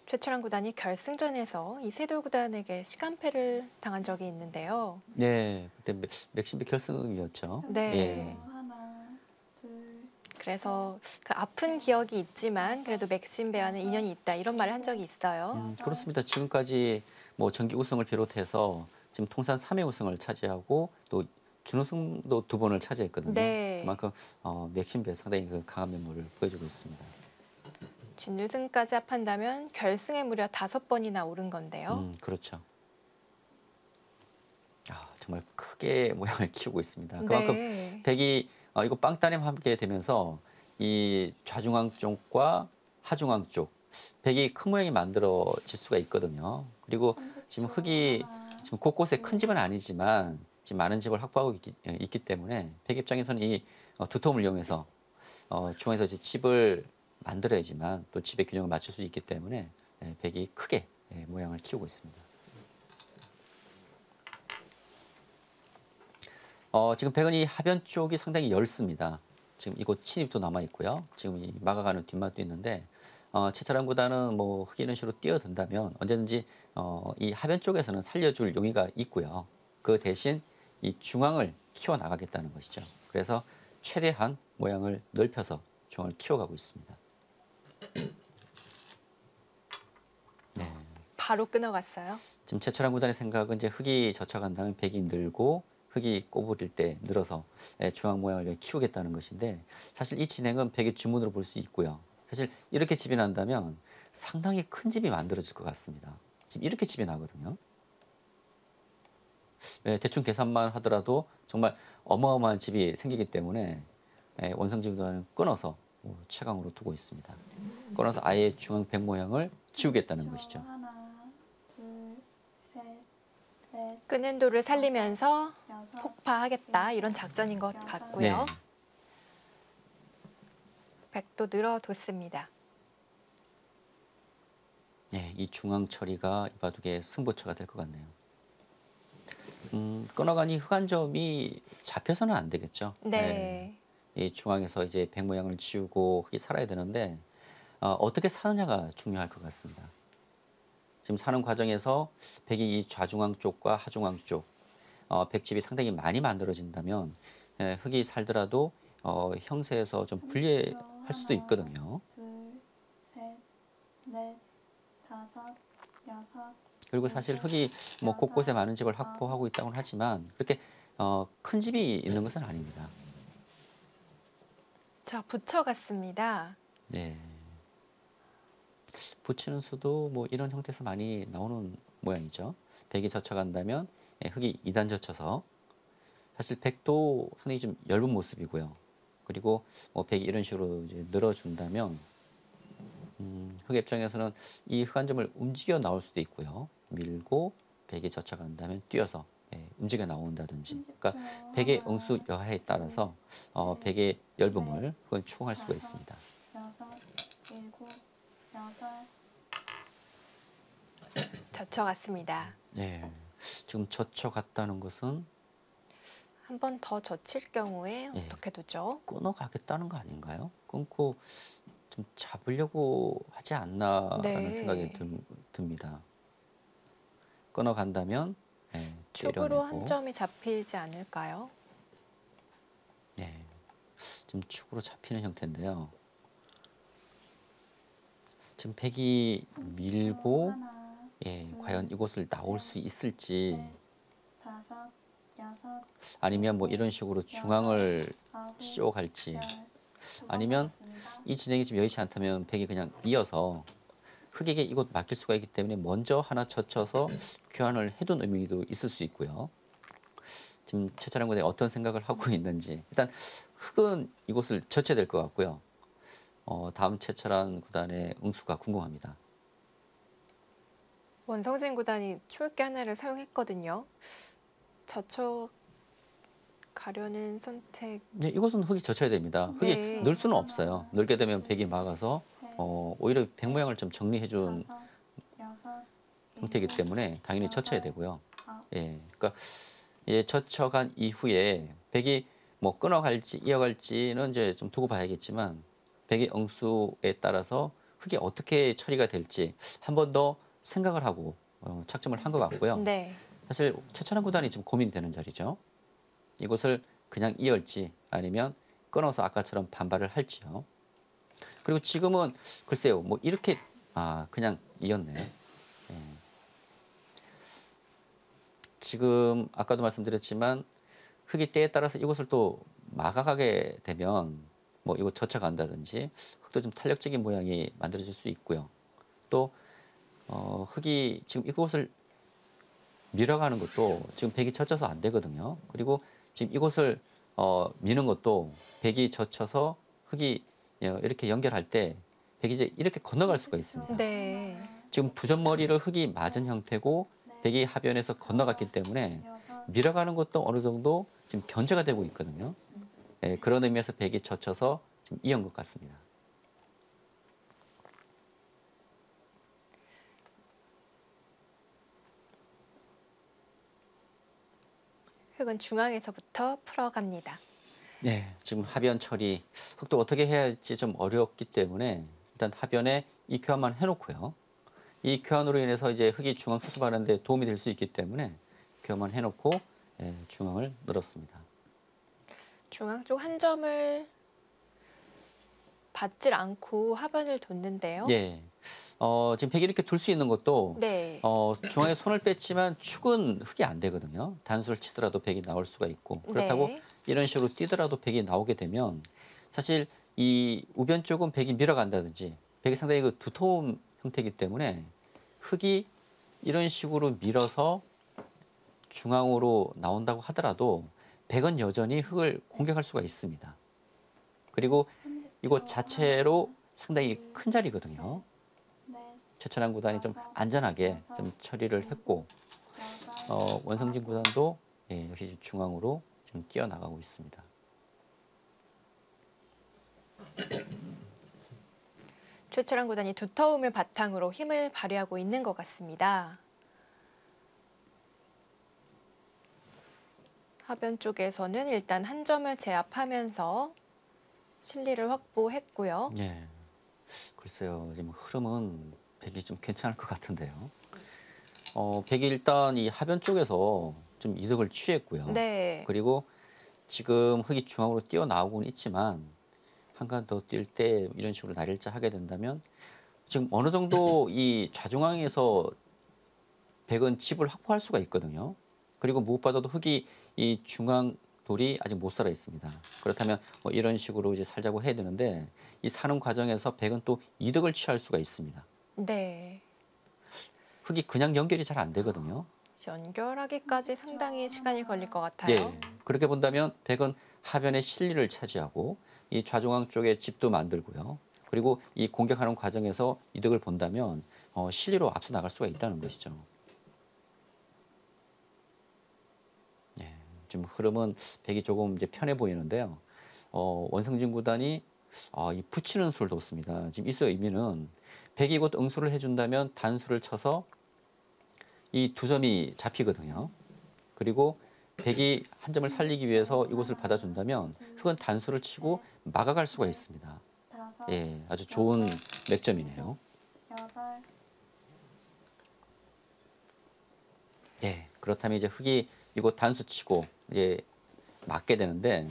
최철한 구단이 결승전에서 이세돌 구단에게 시간패를 당한 적이 있는데요. 네, 그때 맥심비 결승이었죠. 네. 예. 하나, 둘, 그래서 그 아픈 기억이 있지만 그래도 맥심배와는 인연이 있다 이런 말을 한 적이 있어요. 그렇습니다. 지금까지 뭐 정기 우승을 비롯해서 지금 통산 3회 우승을 차지하고 또 준우승도 2번을 차지했거든요. 네. 그만큼 맥심비가 상당히 그 강한 면모를 보여주고 있습니다. 준우승까지 합한다면 결승에 무려 5번이나 오른 건데요. 그렇죠. 정말 크게 모양을 키우고 있습니다. 그만큼 네. 백이 이거 빵따님 함께 되면서 이 좌중앙 쪽과 하중앙 쪽 백이 큰 모양이 만들어질 수가 있거든요. 그리고 지금 30초 흙이 하나, 지금 곳곳에 둘, 큰 집은 아니지만 지금 많은 집을 확보하고 있기 때문에 백 입장에서는 이 두터움을 이용해서 중앙에서 이제 집을 만들어야지만 또 집의 균형을 맞출 수 있기 때문에 백이 크게 모양을 키우고 있습니다. 지금 백은 이 하변 쪽이 상당히 엷습니다. 지금 이곳 침입도 남아 있고요. 지금 이 막아가는 뒷맛도 있는데 최철한 구단은 뭐 흙 이런 식으로 뛰어든다면 언제든지 이 하변 쪽에서는 살려줄 용의가 있고요. 그 대신 이 중앙을 키워 나가겠다는 것이죠. 그래서 최대한 모양을 넓혀서 중앙을 키워가고 있습니다. 네. 바로 끊어갔어요. 지금 최철한 구단의 생각은 이제 흙이 젖혀간다면 백이 늘고 흙이 꼬부릴 때 늘어서 중앙 모양을 키우겠다는 것인데 사실 이 진행은 백의 주문으로 볼 수 있고요. 사실 이렇게 집이 난다면 상당히 큰 집이 만들어질 것 같습니다. 지금 이렇게 집이 나거든요. 대충 계산만 하더라도 정말 어마어마한 집이 생기기 때문에 원성지구단은 끊어서 최강으로 두고 있습니다. 끊어서 아예 중앙 백 모양을 지우겠다는 것이죠. 하나, 둘, 셋, 넷, 끄는 돌을 살리면서 여섯, 폭파하겠다 이런 작전인 것 네. 같고요. 백도 늘어뒀습니다. 네, 이 중앙 처리가 이 바둑의 승부처가 될 것 같네요. 끊어간 이 흑한 점이 잡혀서는 안 되겠죠. 네. 이 중앙에서 이제 백 모양을 지우고 흙이 살아야 되는데 어떻게 사느냐가 중요할 것 같습니다. 지금 사는 과정에서 백이 이 좌중앙 쪽과 하중앙 쪽 백집이 상당히 많이 만들어진다면 흙이 살더라도 형세에서 좀 불리할 수도 있거든요. 둘, 셋, 넷, 다섯, 여섯, 그리고 사실 흙이 뭐 곳곳에 많은 집을 확보하고 있다고는 하지만 그렇게 큰 집이 있는 것은 아닙니다. 자, 붙여갔습니다. 네. 붙이는 수도 뭐 이런 형태에서 많이 나오는 모양이죠. 백이 젖혀간다면 흙이 2단 젖혀서 사실 백도 상당히 좀 엷은 모습이고요. 그리고 뭐 백이 이런 식으로 이제 늘어준다면 흙 입장에서는 이 흙 한 점을 움직여 나올 수도 있고요. 밀고 백이 젖혀간다면 뛰어서 움직여 나온다든지. 그러니까 백의 응수 여하에 따라서 백의 엷음을 그건 추궁할 수가 있습니다. 여섯, 일곱, 여덟, 젖혀갔습니다. 네. 지금 젖혀갔다는 것은 한 번 더 젖힐 경우에 예. 어떻게 두죠? 끊어가겠다는 거 아닌가요? 끊고 좀 잡으려고 하지 않나라는 네. 생각이 듭니다. 끊어간다면 축으로 때려내고. 한 점이 잡히지 않을까요? 네. 지금 축으로 잡히는 형태인데요. 지금 백이 밀고 하나, 과연 이곳을 나올 수 있을지 넷, 다섯, 여섯, 아니면 뭐 이런 식으로 중앙을 아홉, 씌워갈지 열. 두번 아니면 남았습니다. 이 진행이 좀 여의치 않다면 백이 그냥 이어서 흙에게 이곳 맡길 수가 있기 때문에 먼저 하나 젖혀서 교환을 해둔 의미도 있을 수 있고요. 지금 최철한 군이 어떤 생각을 하고 있는지 일단 흙은 이곳을 젖혀야 될 것 같고요. 다음 최철한 구단의 응수가 궁금합니다. 원성진 구단이 초읽기 하나를 사용했거든요. 젖혀 가려는 선택. 네, 이곳은 흙이 젖혀야 됩니다. 흙이 네. 늘 수는 없어요. 늘게 되면 백이 막아서 셋, 오히려 백 모양을 좀 정리해준 다섯, 여섯, 형태이기 일곱, 때문에 당연히 젖혀야 되고요. 아홉. 그러니까 젖혀간 이후에 백이 뭐 끊어갈지 이어갈지는 이제 좀 두고 봐야겠지만 백의 응수에 따라서 흙이 어떻게 처리가 될지 한 번 더 생각을 하고 착점을 한 것 같고요. 네. 사실 최철한 구단이 지금 고민이 되는 자리죠. 이곳을 그냥 이을지 아니면 끊어서 아까처럼 반발을 할지요. 그리고 지금은 글쎄요, 뭐 이렇게 그냥 이었네. 지금 아까도 말씀드렸지만 흙이 때에 따라서 이곳을 또 막아가게 되면 뭐 이곳 젖혀간다든지 흙도 좀 탄력적인 모양이 만들어질 수 있고요. 또 흙이 지금 이곳을 밀어가는 것도 지금 백이 젖혀서 안 되거든요. 그리고 지금 이곳을 미는 것도 백이 젖혀서 흙이 이렇게 연결할 때 백이 이제 이렇게 건너갈 수가 있습니다. 네. 지금 두 점머리를 흙이 맞은 형태고 백이 하변에서 건너갔기 때문에 밀어가는 것도 어느 정도 지금 견제가 되고 있거든요. 예, 그런 의미에서 백이 젖혀서 지금 이은 것 같습니다. 흙은 중앙에서부터 풀어갑니다. 네, 지금 하변 처리, 흙도 어떻게 해야 할지 좀 어렵기 때문에 일단 하변에 이 교환만 해놓고요. 이 교환으로 인해서 이제 흙이 중앙 수습하는 데 도움이 될 수 있기 때문에 교환만 해놓고 중앙을 늘었습니다. 중앙 쪽 한 점을 받질 않고 하변을 뒀는데요. 예, 지금 백이 이렇게 둘 수 있는 것도 네. 중앙에 손을 뺐지만 축은 흙이 안 되거든요. 단수를 치더라도 백이 나올 수가 있고 그렇다고 네. 이런 식으로 뛰더라도 백이 나오게 되면 사실 이 우변 쪽은 백이 밀어간다든지 백이 상당히 그 두터운 형태이기 때문에 흙이 이런 식으로 밀어서 중앙으로 나온다고 하더라도 백은 여전히 흙을 공격할 수가 있습니다. 그리고 이곳 자체로 상당히 큰 자리거든요. 최철환 구단이 좀 안전하게 좀 처리를 했고 원성진 구단도 역시 중앙으로 좀 뛰어나가고 있습니다. 최철환 구단이 두터움을 바탕으로 힘을 발휘하고 있는 것 같습니다. 하변 쪽에서는 일단 한 점을 제압하면서 실리를 확보했고요. 네, 글쎄요. 지금 흐름은 백이 좀 괜찮을 것 같은데요. 백이 일단 이 하변 쪽에서 좀 이득을 취했고요. 네. 그리고 지금 흙이 중앙으로 뛰어나오고는 있지만 한 칸 더 뛸 때 이런 식으로 날일자 하게 된다면 지금 어느 정도 이 좌중앙에서 백은 집을 확보할 수가 있거든요. 그리고 무엇보다도 흙이 이 중앙 돌이 아직 못 살아 있습니다. 그렇다면 뭐 이런 식으로 이제 살자고 해야 되는데 이 사는 과정에서 백은 또 이득을 취할 수가 있습니다. 네. 흙이 그냥 연결이 잘 안 되거든요. 연결하기까지 상당히 시간이 걸릴 것 같아요. 예, 그렇게 본다면 백은 하변의 실리를 차지하고 이 좌중앙 쪽에 집도 만들고요. 그리고 이 공격하는 과정에서 이득을 본다면 실리로 앞서 나갈 수가 있다는 것이죠. 예, 지금 흐름은 백이 조금 이제 편해 보이는데요. 원성진 구단이 이 붙이는 수를 뒀습니다. 지금 이수의 의미는 백이 곧 응수를 해준다면 단수를 쳐서 이 두 점이 잡히거든요. 그리고 백이 한 점을 살리기 위해서 이곳을 받아준다면 흙은 단수를 치고 막아갈 수가 있습니다. 예, 아주 좋은 맥점이네요. 예, 그렇다면 이제 흙이 이곳 단수 치고 이제 막게 되는데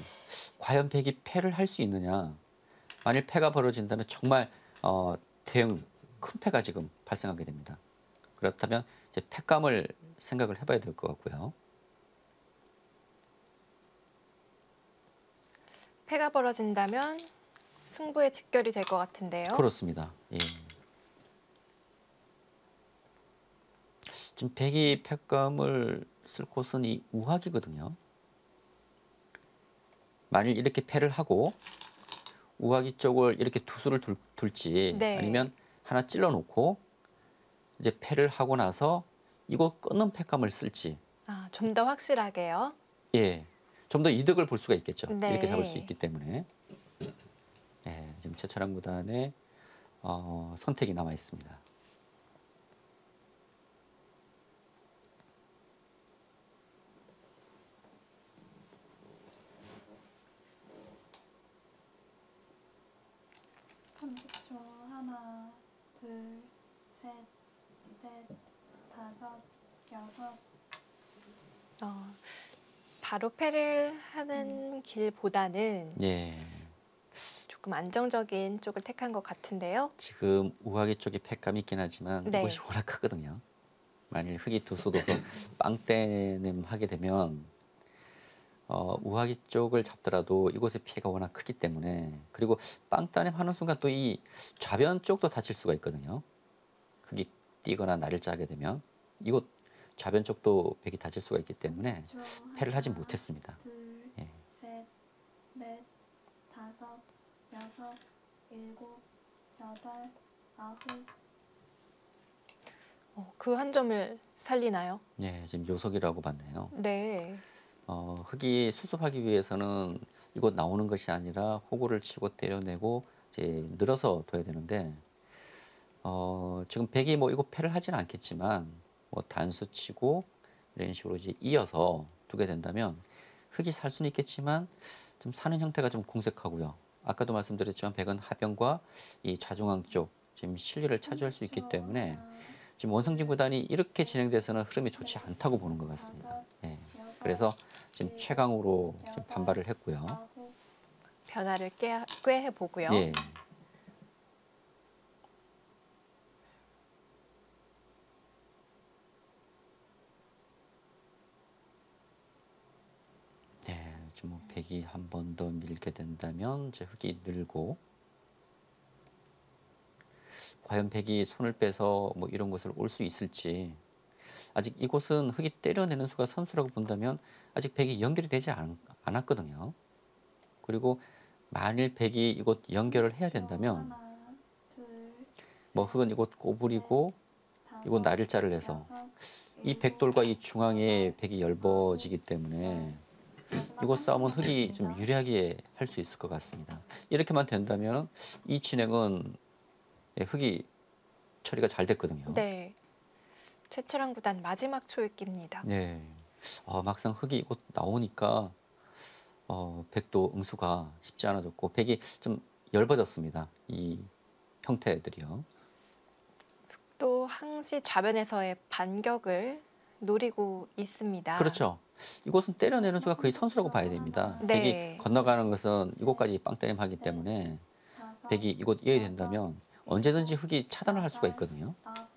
과연 백이 패를 할 수 있느냐? 만일 패가 벌어진다면 정말 대응 큰 패가 지금 발생하게 됩니다. 그렇다면 이제 패감을 생각을 해봐야 될 것 같고요. 패가 벌어진다면 승부의 직결이 될 것 같은데요. 그렇습니다. 예. 지금 백이 패감을 쓸 곳은 이 우하기거든요. 만일 이렇게 패를 하고 우하기 쪽을 이렇게 투수를 둘지 네. 아니면 하나 찔러 놓고 이제 패를 하고 나서 이거 끊는 패감을 쓸지. 좀 더 확실하게요. 예. 좀 더 이득을 볼 수가 있겠죠. 네. 이렇게 잡을 수 있기 때문에. 예, 지금 최철환 구단의 선택이 남아 있습니다. 하나, 둘, 셋, 넷, 다섯, 여섯. 바로 패를 하는 길보다는 예. 조금 안정적인 쪽을 택한 것 같은데요. 지금 우하기 쪽에 패감이 있긴 하지만 네. 이것이 워낙 크거든요. 만일 흙이 두수둬서 빵떼냄 하게 되면 우하기 쪽을 잡더라도 이곳의 피해가 워낙 크기 때문에 그리고 빵따냄 하는 순간 또 이 좌변 쪽도 다칠 수가 있거든요. 흙이 뛰거나 날을 짜게 되면 이곳 좌변 쪽도 백이 다칠 수가 있기 때문에 30초. 패를 하지 하나, 못했습니다. 둘, 예. 셋, 넷, 다섯, 여섯, 일곱, 여덟, 아홉. 그 한 점을 살리나요? 네, 지금 요속이라고 봤네요. 네. 흙이 수습하기 위해서는 이곳 나오는 것이 아니라 호구를 치고 때려내고 이제 늘어서 둬야 되는데 지금 백이 뭐 이거 패를 하지는 않겠지만 뭐 단수 치고 이런 식으로 이제 이어서 두게 된다면 흙이 살 수는 있겠지만 좀 사는 형태가 좀 궁색하고요. 아까도 말씀드렸지만 백은 하변과 이 좌중앙 쪽 지금 실리를 차지할 수 있기 30초. 때문에 하나, 지금 원성진 구단이 이렇게 진행돼서는 흐름이 좋지 않다고 보는 것 같습니다. 예. 여섯, 그래서 지금 최강으로 지금 반발을 했고요. 아홉. 변화를 꾀해 보고요. 예. 네, 지금 뭐 백이 한 번 더 밀게 된다면 이제 흙이 늘고 과연 백이 손을 빼서 뭐 이런 것을 올 수 있을지 아직 이곳은 흙이 때려내는 수가 선수라고 본다면 아직 백이 연결이 되지 않았거든요. 그리고 만일 백이 이곳 연결을 해야 된다면 하나, 둘, 뭐 흙은 이곳 꼬부리고 다섯, 이곳 나릴자를 해서 여섯, 이 일곱, 백돌과 이 중앙에 백이 열버지기 때문에 마지막 이곳 한 싸움은 번 흙이 남았습니다. 좀 유리하게 할 수 있을 것 같습니다. 이렇게만 된다면 이 진행은 흙이 처리가 잘 됐거든요. 네. 최철환 구단 마지막 초읽기입니다. 네. 막상 흙이 이곳 나오니까 백도 응수가 쉽지 않아졌고 백이 좀 얇아졌습니다. 이 형태들이요. 또 항시 좌변에서의 반격을 노리고 있습니다. 그렇죠. 이곳은 때려내는 수가 거의 선수라고 봐야 됩니다. 네. 백이 건너가는 것은 이곳까지 빵때림하기 때문에 다섯, 백이 이곳 이어야 된다면 언제든지 흙이 차단을 할 수가 있거든요. 아홉.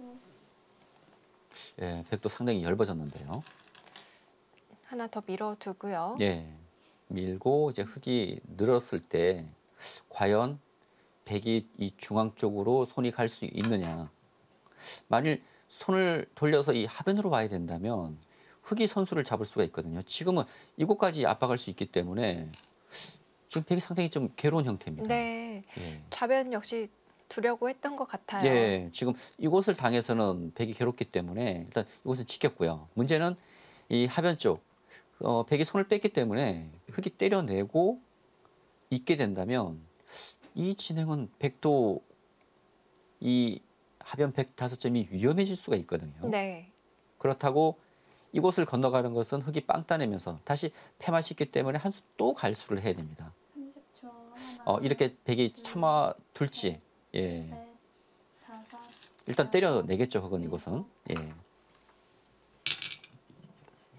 예, 백도 상당히 얇아졌는데요. 하나 더 밀어두고요. 예, 밀고 이제 흙이 늘었을 때 과연 백이 이 중앙 쪽으로 손이 갈 수 있느냐. 만일 손을 돌려서 이 하변으로 와야 된다면 흙이 선수를 잡을 수가 있거든요. 지금은 이곳까지 압박할 수 있기 때문에 지금 백이 상당히 좀 괴로운 형태입니다. 네. 예. 좌변 역시 두려고 했던 것 같아요. 예, 지금 이곳을 당해서는 백이 괴롭기 때문에 일단 이곳은 지켰고요. 문제는 이 하변 쪽 백이 손을 뺐기 때문에 흙이 때려내고 있게 된다면 이 진행은 백도 이 하변 105점이 위험해질 수가 있거든요. 네. 그렇다고 이곳을 건너가는 것은 흙이 빵 따내면서 다시 패만 씻기 때문에 한 수 또 갈수를 해야 됩니다. 30초. 하나, 이렇게 백이 참아 둘지 예. 넷, 다섯, 일단 때려내겠죠. 흙은 이곳은. 예.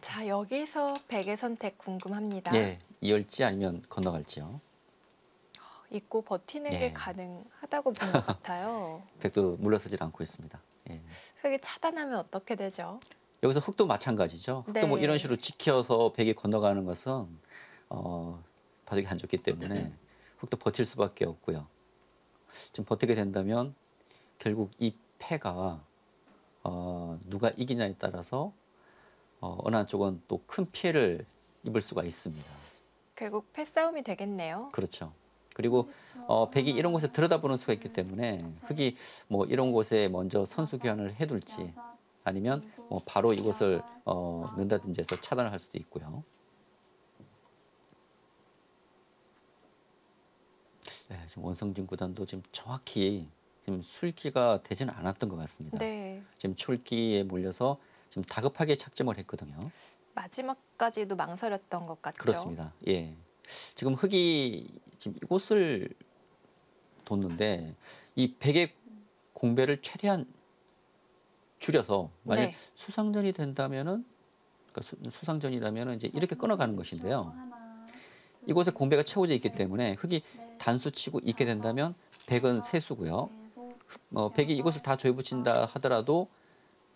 자, 여기서 백의 선택 궁금합니다. 예. 이을지 아니면 건너갈지요. 잊고 버티는 네. 게 가능하다고 본 것 같아요. 백도 물러서질 않고 있습니다. 예. 흙이 차단하면 어떻게 되죠? 여기서 흙도 마찬가지죠. 흙도 뭐 네. 이런 식으로 지켜서 백이 건너가는 것은 바둑이 안 좋기 때문에 흙도 버틸 수밖에 없고요. 지금 버티게 된다면 결국 이 패가 누가 이기냐에 따라서 어느 한쪽은 또 큰 피해를 입을 수가 있습니다. 결국 패싸움이 되겠네요. 그렇죠. 그리고 백이 이런 곳에 들여다보는 수가 있기 때문에 흙이 뭐 이런 곳에 먼저 선수 교환을 해둘지 아니면 뭐 바로 이곳을 는다든지 해서 차단을 할 수도 있고요. 네, 지금 원성진 구단도 지금 정확히 지금 술기가 되지는 않았던 것 같습니다. 네. 지금 출기에 몰려서 지금 다급하게 착점을 했거든요. 마지막까지도 망설였던 것 같죠. 그렇습니다. 예. 지금 흙이 지금 이곳을 뒀는데 이 백의 공배를 최대한 줄여서 만약 네. 수상전이 된다면은 그러니까 수상전이라면은 이제 이렇게 끊어가는 것인데요. 하나, 둘, 이곳에 공배가 채워져 있기 때문에 흙이 넷, 단수 치고 있게 된다면 백은 세수고요. 일곱, 백이 이곳을 다 조여붙인다 하더라도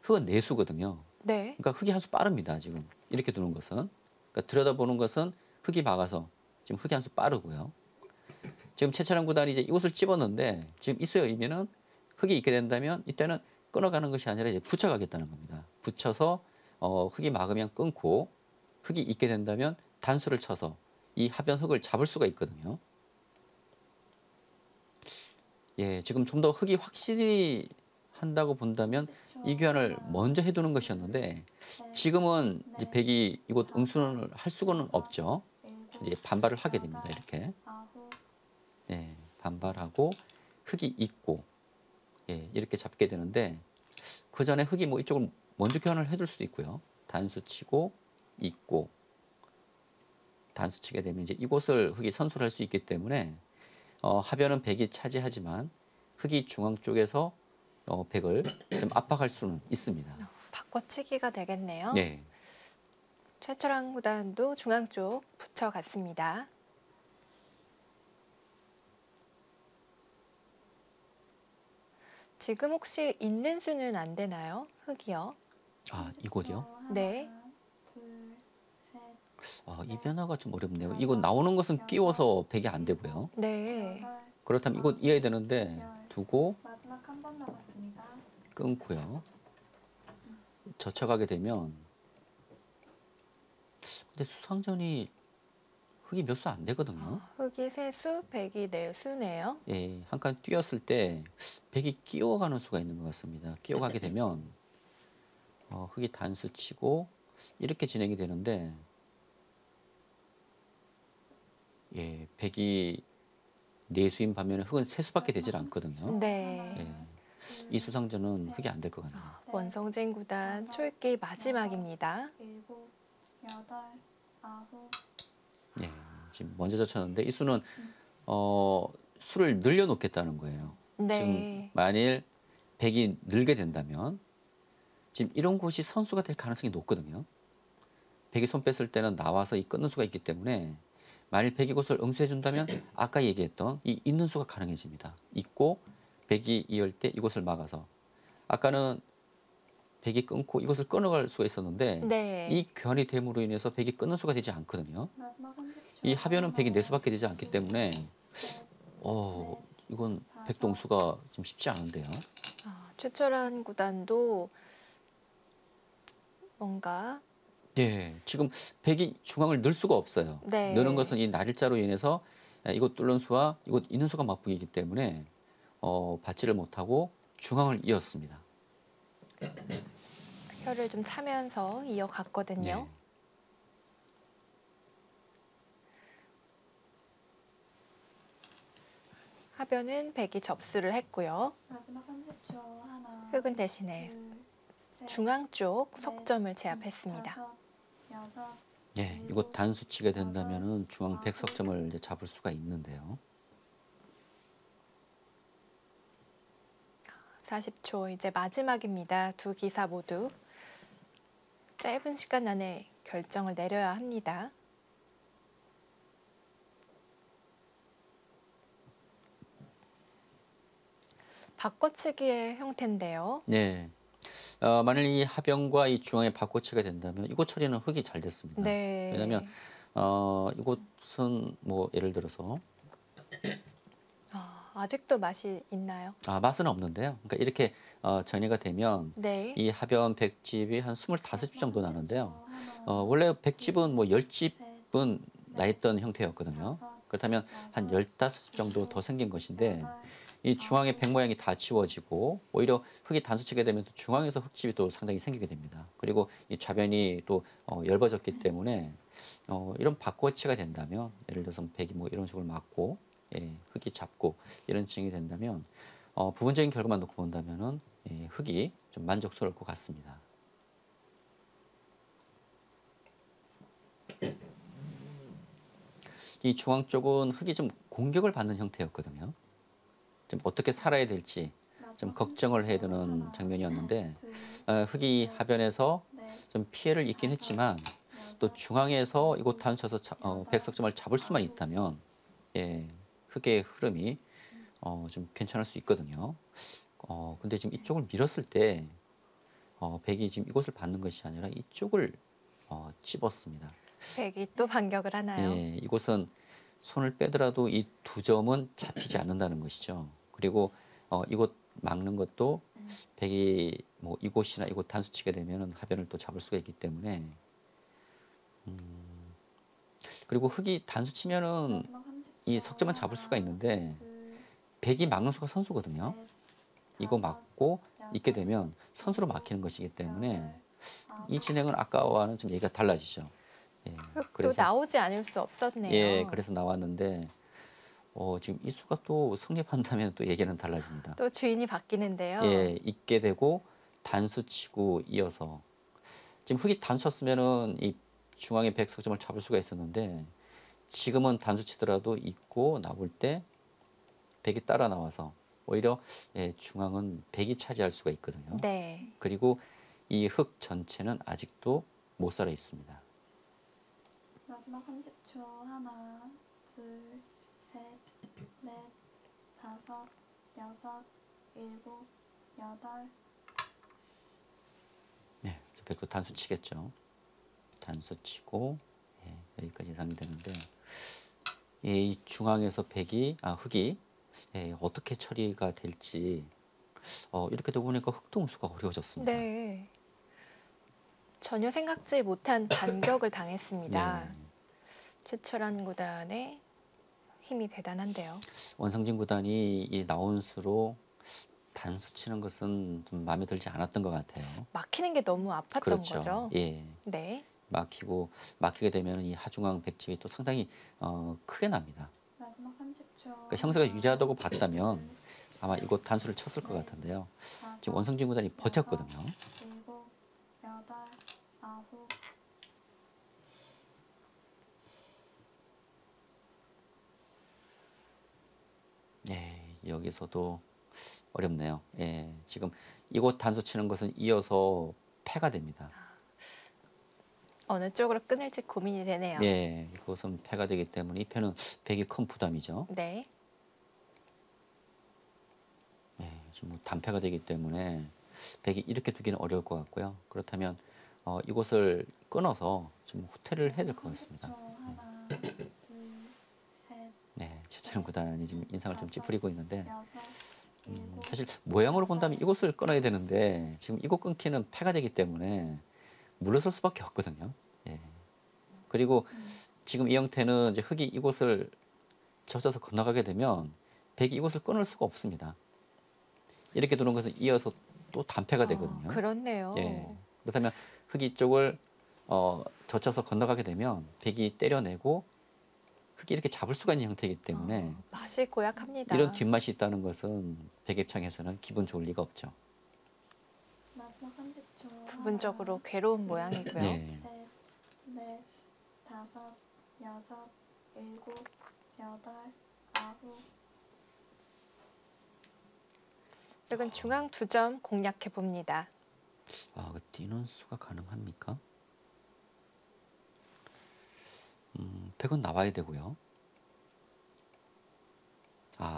흙은 내수거든요. 네. 그러니까 흙이 한 수 빠릅니다. 지금 이렇게 두는 것은 그러니까 들여다보는 것은 흙이 막아서 지금 흙이 한 수 빠르고요. 지금 최철환 구단이 이제 이곳을 집었는데 지금 이수의 의미는 흙이 있게 된다면 이때는 끊어가는 것이 아니라 이제 붙여가겠다는 겁니다. 붙여서 흙이 막으면 끊고 흙이 있게 된다면 단수를 쳐서 이 하변 흙을 잡을 수가 있거든요. 예, 지금 좀 더 흙이 확실히 한다고 본다면 이 교환을 먼저 해두는 것이었는데 지금은 이제 백이 이곳 응수를 할 수는 없죠. 이제 반발을 하게 됩니다. 이렇게 예, 반발하고 흙이 있고 예, 이렇게 잡게 되는데 그 전에 흙이 뭐 이쪽을 먼저 교환을 해둘 수도 있고요. 단수 치고 있고 단수 치게 되면 이제 이곳을 흙이 선수를 할 수 있기 때문에 하변은 백이 차지하지만 흙이 중앙 쪽에서 백을 좀 압박할 수는 있습니다. 바꿔치기가 되겠네요. 네. 최철환 구단도 중앙 쪽 붙여갔습니다. 지금 혹시 있는 수는 안 되나요? 흙이요? 아, 이곳이요? 네. 둘, 셋, 이 변화가 좀 어렵네요. 이거 나오는 것은 끼워서 백이 안 되고요. 네. 여덟, 그렇다면 이곳 이어야 되는데 두고 마지막 한 번 남았습니다. 끊고요. 젖혀가게 되면 근데 수상전이 흙이 몇 수 안 되거든요. 흙이 세 수, 백이 네 수네요. 예, 한 칸 뛰었을 때 백이 끼워가는 수가 있는 것 같습니다. 끼워가게 되면 흙이 단수 치고 이렇게 진행이 되는데 예, 백이 네 수인 반면에 흙은 세 수밖에 되질 않거든요. 네. 예, 이 수상전은 흙이 안 될 것 같네요. 원성진 구단 초읽기 마지막입니다. 일곱, 여덟, 아홉, 예, 지금 먼저 젖혔는데 이 수는 수를 늘려놓겠다는 거예요. 지금 네. 만일 백이 늘게 된다면 지금 이런 곳이 선수가 될 가능성이 높거든요. 백이 손 뺐을 때는 나와서 이 끊는 수가 있기 때문에 만일 백이 이곳을 응수해 준다면 아까 얘기했던 이 있는 수가 가능해집니다. 있고 백이 이을 때 이곳을 막아서 아까는 백이 끊고 이것을 끊어갈 수가 있었는데 네. 이 교환이 됨으로 인해서 백이 끊는 수가 되지 않거든요. 마지막 30초. 이 하변은 백이 네 수밖에 되지 않기 때문에 이건 백동수가 좀 쉽지 않은데요. 최철환 구단도 뭔가 예, 지금 백이 중앙을 넣을 수가 없어요. 네. 넣는 것은 이 날일자로 인해서 이곳 뚫는 수와 이곳 있는 수가 맞붙이기 때문에 받지를 못하고 중앙을 이었습니다. 혀를 좀 차면서 이어갔거든요. 네. 하변은 백이 접수를 했고요. 마지막 30초. 하나, 흙은 대신에 둘, 셋, 중앙 쪽 넷, 석점을 제압했습니다. 다섯, 여섯, 예, 이곳 단수 치게 된다면은 중앙 백석점을 이제 잡을 수가 있는데요. 40초 이제 마지막입니다. 두 기사 모두 짧은 시간 안에 결정을 내려야 합니다. 바꿔치기의 형태인데요. 네. 만일 이 하변과 이 중앙에 바꿔치기가 된다면 이곳 처리는 흙이 잘 됐습니다. 네. 왜냐하면 이곳은 뭐 예를 들어서 아직도 맛이 있나요? 맛은 없는데요. 그러니까 이렇게 정리가 되면 네. 이 하변 백집이 한 25집 정도 나는데요. 원래 백집은 뭐 10집은 나 있던 형태였거든요. 그렇다면 한 15집 정도 더 생긴 것인데 이 중앙의 백 모양이 다 지워지고 오히려 흙이 단수치게 되면 또 중앙에서 흙집이 또 상당히 생기게 됩니다. 그리고 이 좌변이 또 얇아졌기 때문에 이런 바꿔치가 된다면 예를 들어서 백이 뭐 이런 식으로 맞고 예, 흙이 잡고 이런 층이 된다면 부분적인 결과만 놓고 본다면은 흙이 좀 만족스러울 것 같습니다. 이 중앙 쪽은 흙이 좀 공격을 받는 형태였거든요. 좀 어떻게 살아야 될지 좀 걱정을 해야 되는 장면이었는데 흙이 하변에서 좀 피해를 입긴 했지만 또 중앙에서 이곳 단수쳐서 백석점을 잡을 수만 있다면 예, 흙의 흐름이 좀 괜찮을 수 있거든요. 근데 지금 이쪽을 밀었을 때 백이 지금 이곳을 받는 것이 아니라 이쪽을 찝었습니다. 백이 또 반격을 하나요? 예, 이곳은 손을 빼더라도 이 두 점은 잡히지 않는다는 것이죠. 그리고 이곳 막는 것도 백이 뭐 이곳이나 이곳 단수 치게 되면은 하변을 또 잡을 수가 있기 때문에 그리고 흑이 단수 치면은 마지막 30초. 이 석점은 잡을 수가 있는데 둘, 백이 막는 수가 선수거든요. 넷, 이거 다섯, 막고 여섯, 있게 되면 선수로 막히는 것이기 때문에 여덟, 아홉. 이 진행은 아까와는 좀 얘기가 달라지죠. 예, 또 나오지 않을 수 없었네요. 예, 그래서 나왔는데 지금 이 수가 또 성립한다면 또 얘기는 달라집니다. 또 주인이 바뀌는데요. 예, 있게 되고 단수 치고 이어서 지금 흑이 단수 쳤으면은 이 중앙의 백 석점을 잡을 수가 있었는데 지금은 단수 치더라도 있고 나올 때 백이 따라 나와서 오히려 예, 중앙은 백이 차지할 수가 있거든요. 네. 그리고 이 흑 전체는 아직도 못 살아 있습니다. 마지막 30초. 하나, 둘, 셋, 넷, 다섯, 여섯, 일곱, 여덟. 네, 백도 단수 치겠죠. 단수 치고 예, 여기까지 예상이 되는데 예, 이 중앙에서 흑이 예, 어떻게 처리가 될지 이렇게 되고 보니까 흑동수가 어려워졌습니다. 네. 전혀 생각지 못한 반격을 당했습니다. 네. 최철한 구단의 힘이 대단한데요. 원상진 구단이 이 나온 수로 단수 치는 것은 좀 마음에 들지 않았던 것 같아요. 막히는 게 너무 아팠던 그렇죠. 거죠. 예, 네. 막히게 되면 이 하중앙 백집이 또 상당히 크게 납니다. 마지막 30초. 그러니까 형사가 유리하다고 봤다면 아마 이곳 단수를 쳤을 것 같은데요. 지금 원상진 구단이 버텼거든요. 일곱, 여덟, 아홉. 네, 여기서도 어렵네요. 예, 지금 이곳 단수 치는 것은 이어서 패가 됩니다. 어느 쪽으로 끊을지 고민이 되네요. 예, 이것은 패가 되기 때문에 이 패는 백이 큰 부담이죠. 네. 예, 지금 뭐 단패가 되기 때문에 백이 이렇게 두기는 어려울 것 같고요. 그렇다면 이곳을 끊어서 좀 후퇴를 해야 될 것 같습니다. 30초. 하나, 둘, 셋, 네, 최철원 구단이 지금 인상을 좀 찌푸리고 있는데 여섯, 일곱. 사실 모양으로 본다면 이곳을 끊어야 되는데 지금 이곳 끊기는 패가 되기 때문에 물러설 수밖에 없거든요. 예. 그리고 지금 이 형태는 이제 흑이 이곳을 젖어서 건너가게 되면 백이 이곳을 끊을 수가 없습니다. 이렇게 두는 것은 이어서 또 단패가 되거든요. 그렇네요. 예. 그렇다면 흑이 쪽을 젖혀서 건너가게 되면 백이 때려내고 흑이 이렇게 잡을 수가 있는 형태이기 때문에 맛이 고약합니다. 이런 뒷맛이 있다는 것은 백 입장에서는 기분 좋을 리가 없죠. 마지막 30초. 부분적으로 괴로운 모양이고요. 네. 셋, 넷, 다섯, 여섯, 일곱, 여덟, 아홉. 여긴 중앙 2점 공략해 봅니다. 그 뛰는 수가 가능합니까? 백은 나와야 되고요.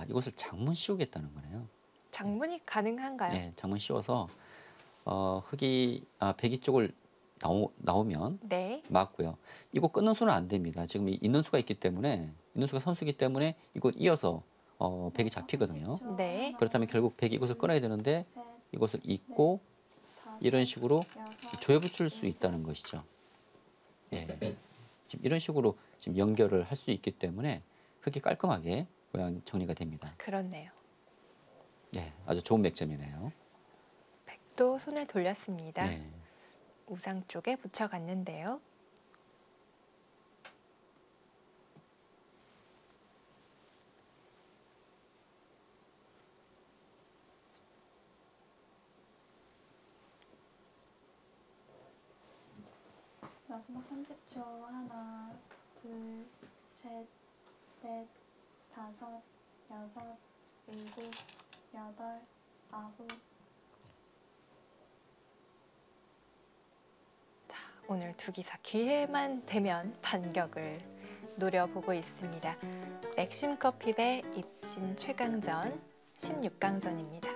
이것을 장문 씌우겠다는 거네요. 장문이 가능한가요? 네, 장문 씌워서 흑이 백이 쪽을 나오면 네. 맞고요. 이거 끊는 수는 안 됩니다. 지금 있는 수가 있기 때문에 있는 수가 선수이기 때문에 이곳 이어서 백이 잡히거든요. 네. 그렇다면 결국 백이 이것을 끊어야 되는데 셋, 이것을 잇고 다섯, 이런 식으로 여섯, 조여붙일 수 있다는 것이죠. 예. 지금 이런 식으로 지금 연결을 할 수 있기 때문에 흑이 깔끔하게 모양 정리가 됩니다. 그렇네요. 네, 아주 좋은 맥점이네요. 백도 손을 돌렸습니다. 네. 우상 쪽에 붙여갔는데요. 마지막 30초. 하나, 둘, 셋, 넷, 다섯, 여섯, 일곱, 여덟, 아홉. 오늘 두 기사 기회만 되면 반격을 노려보고 있습니다. 맥심 커피배 입진 최강전 16강전입니다.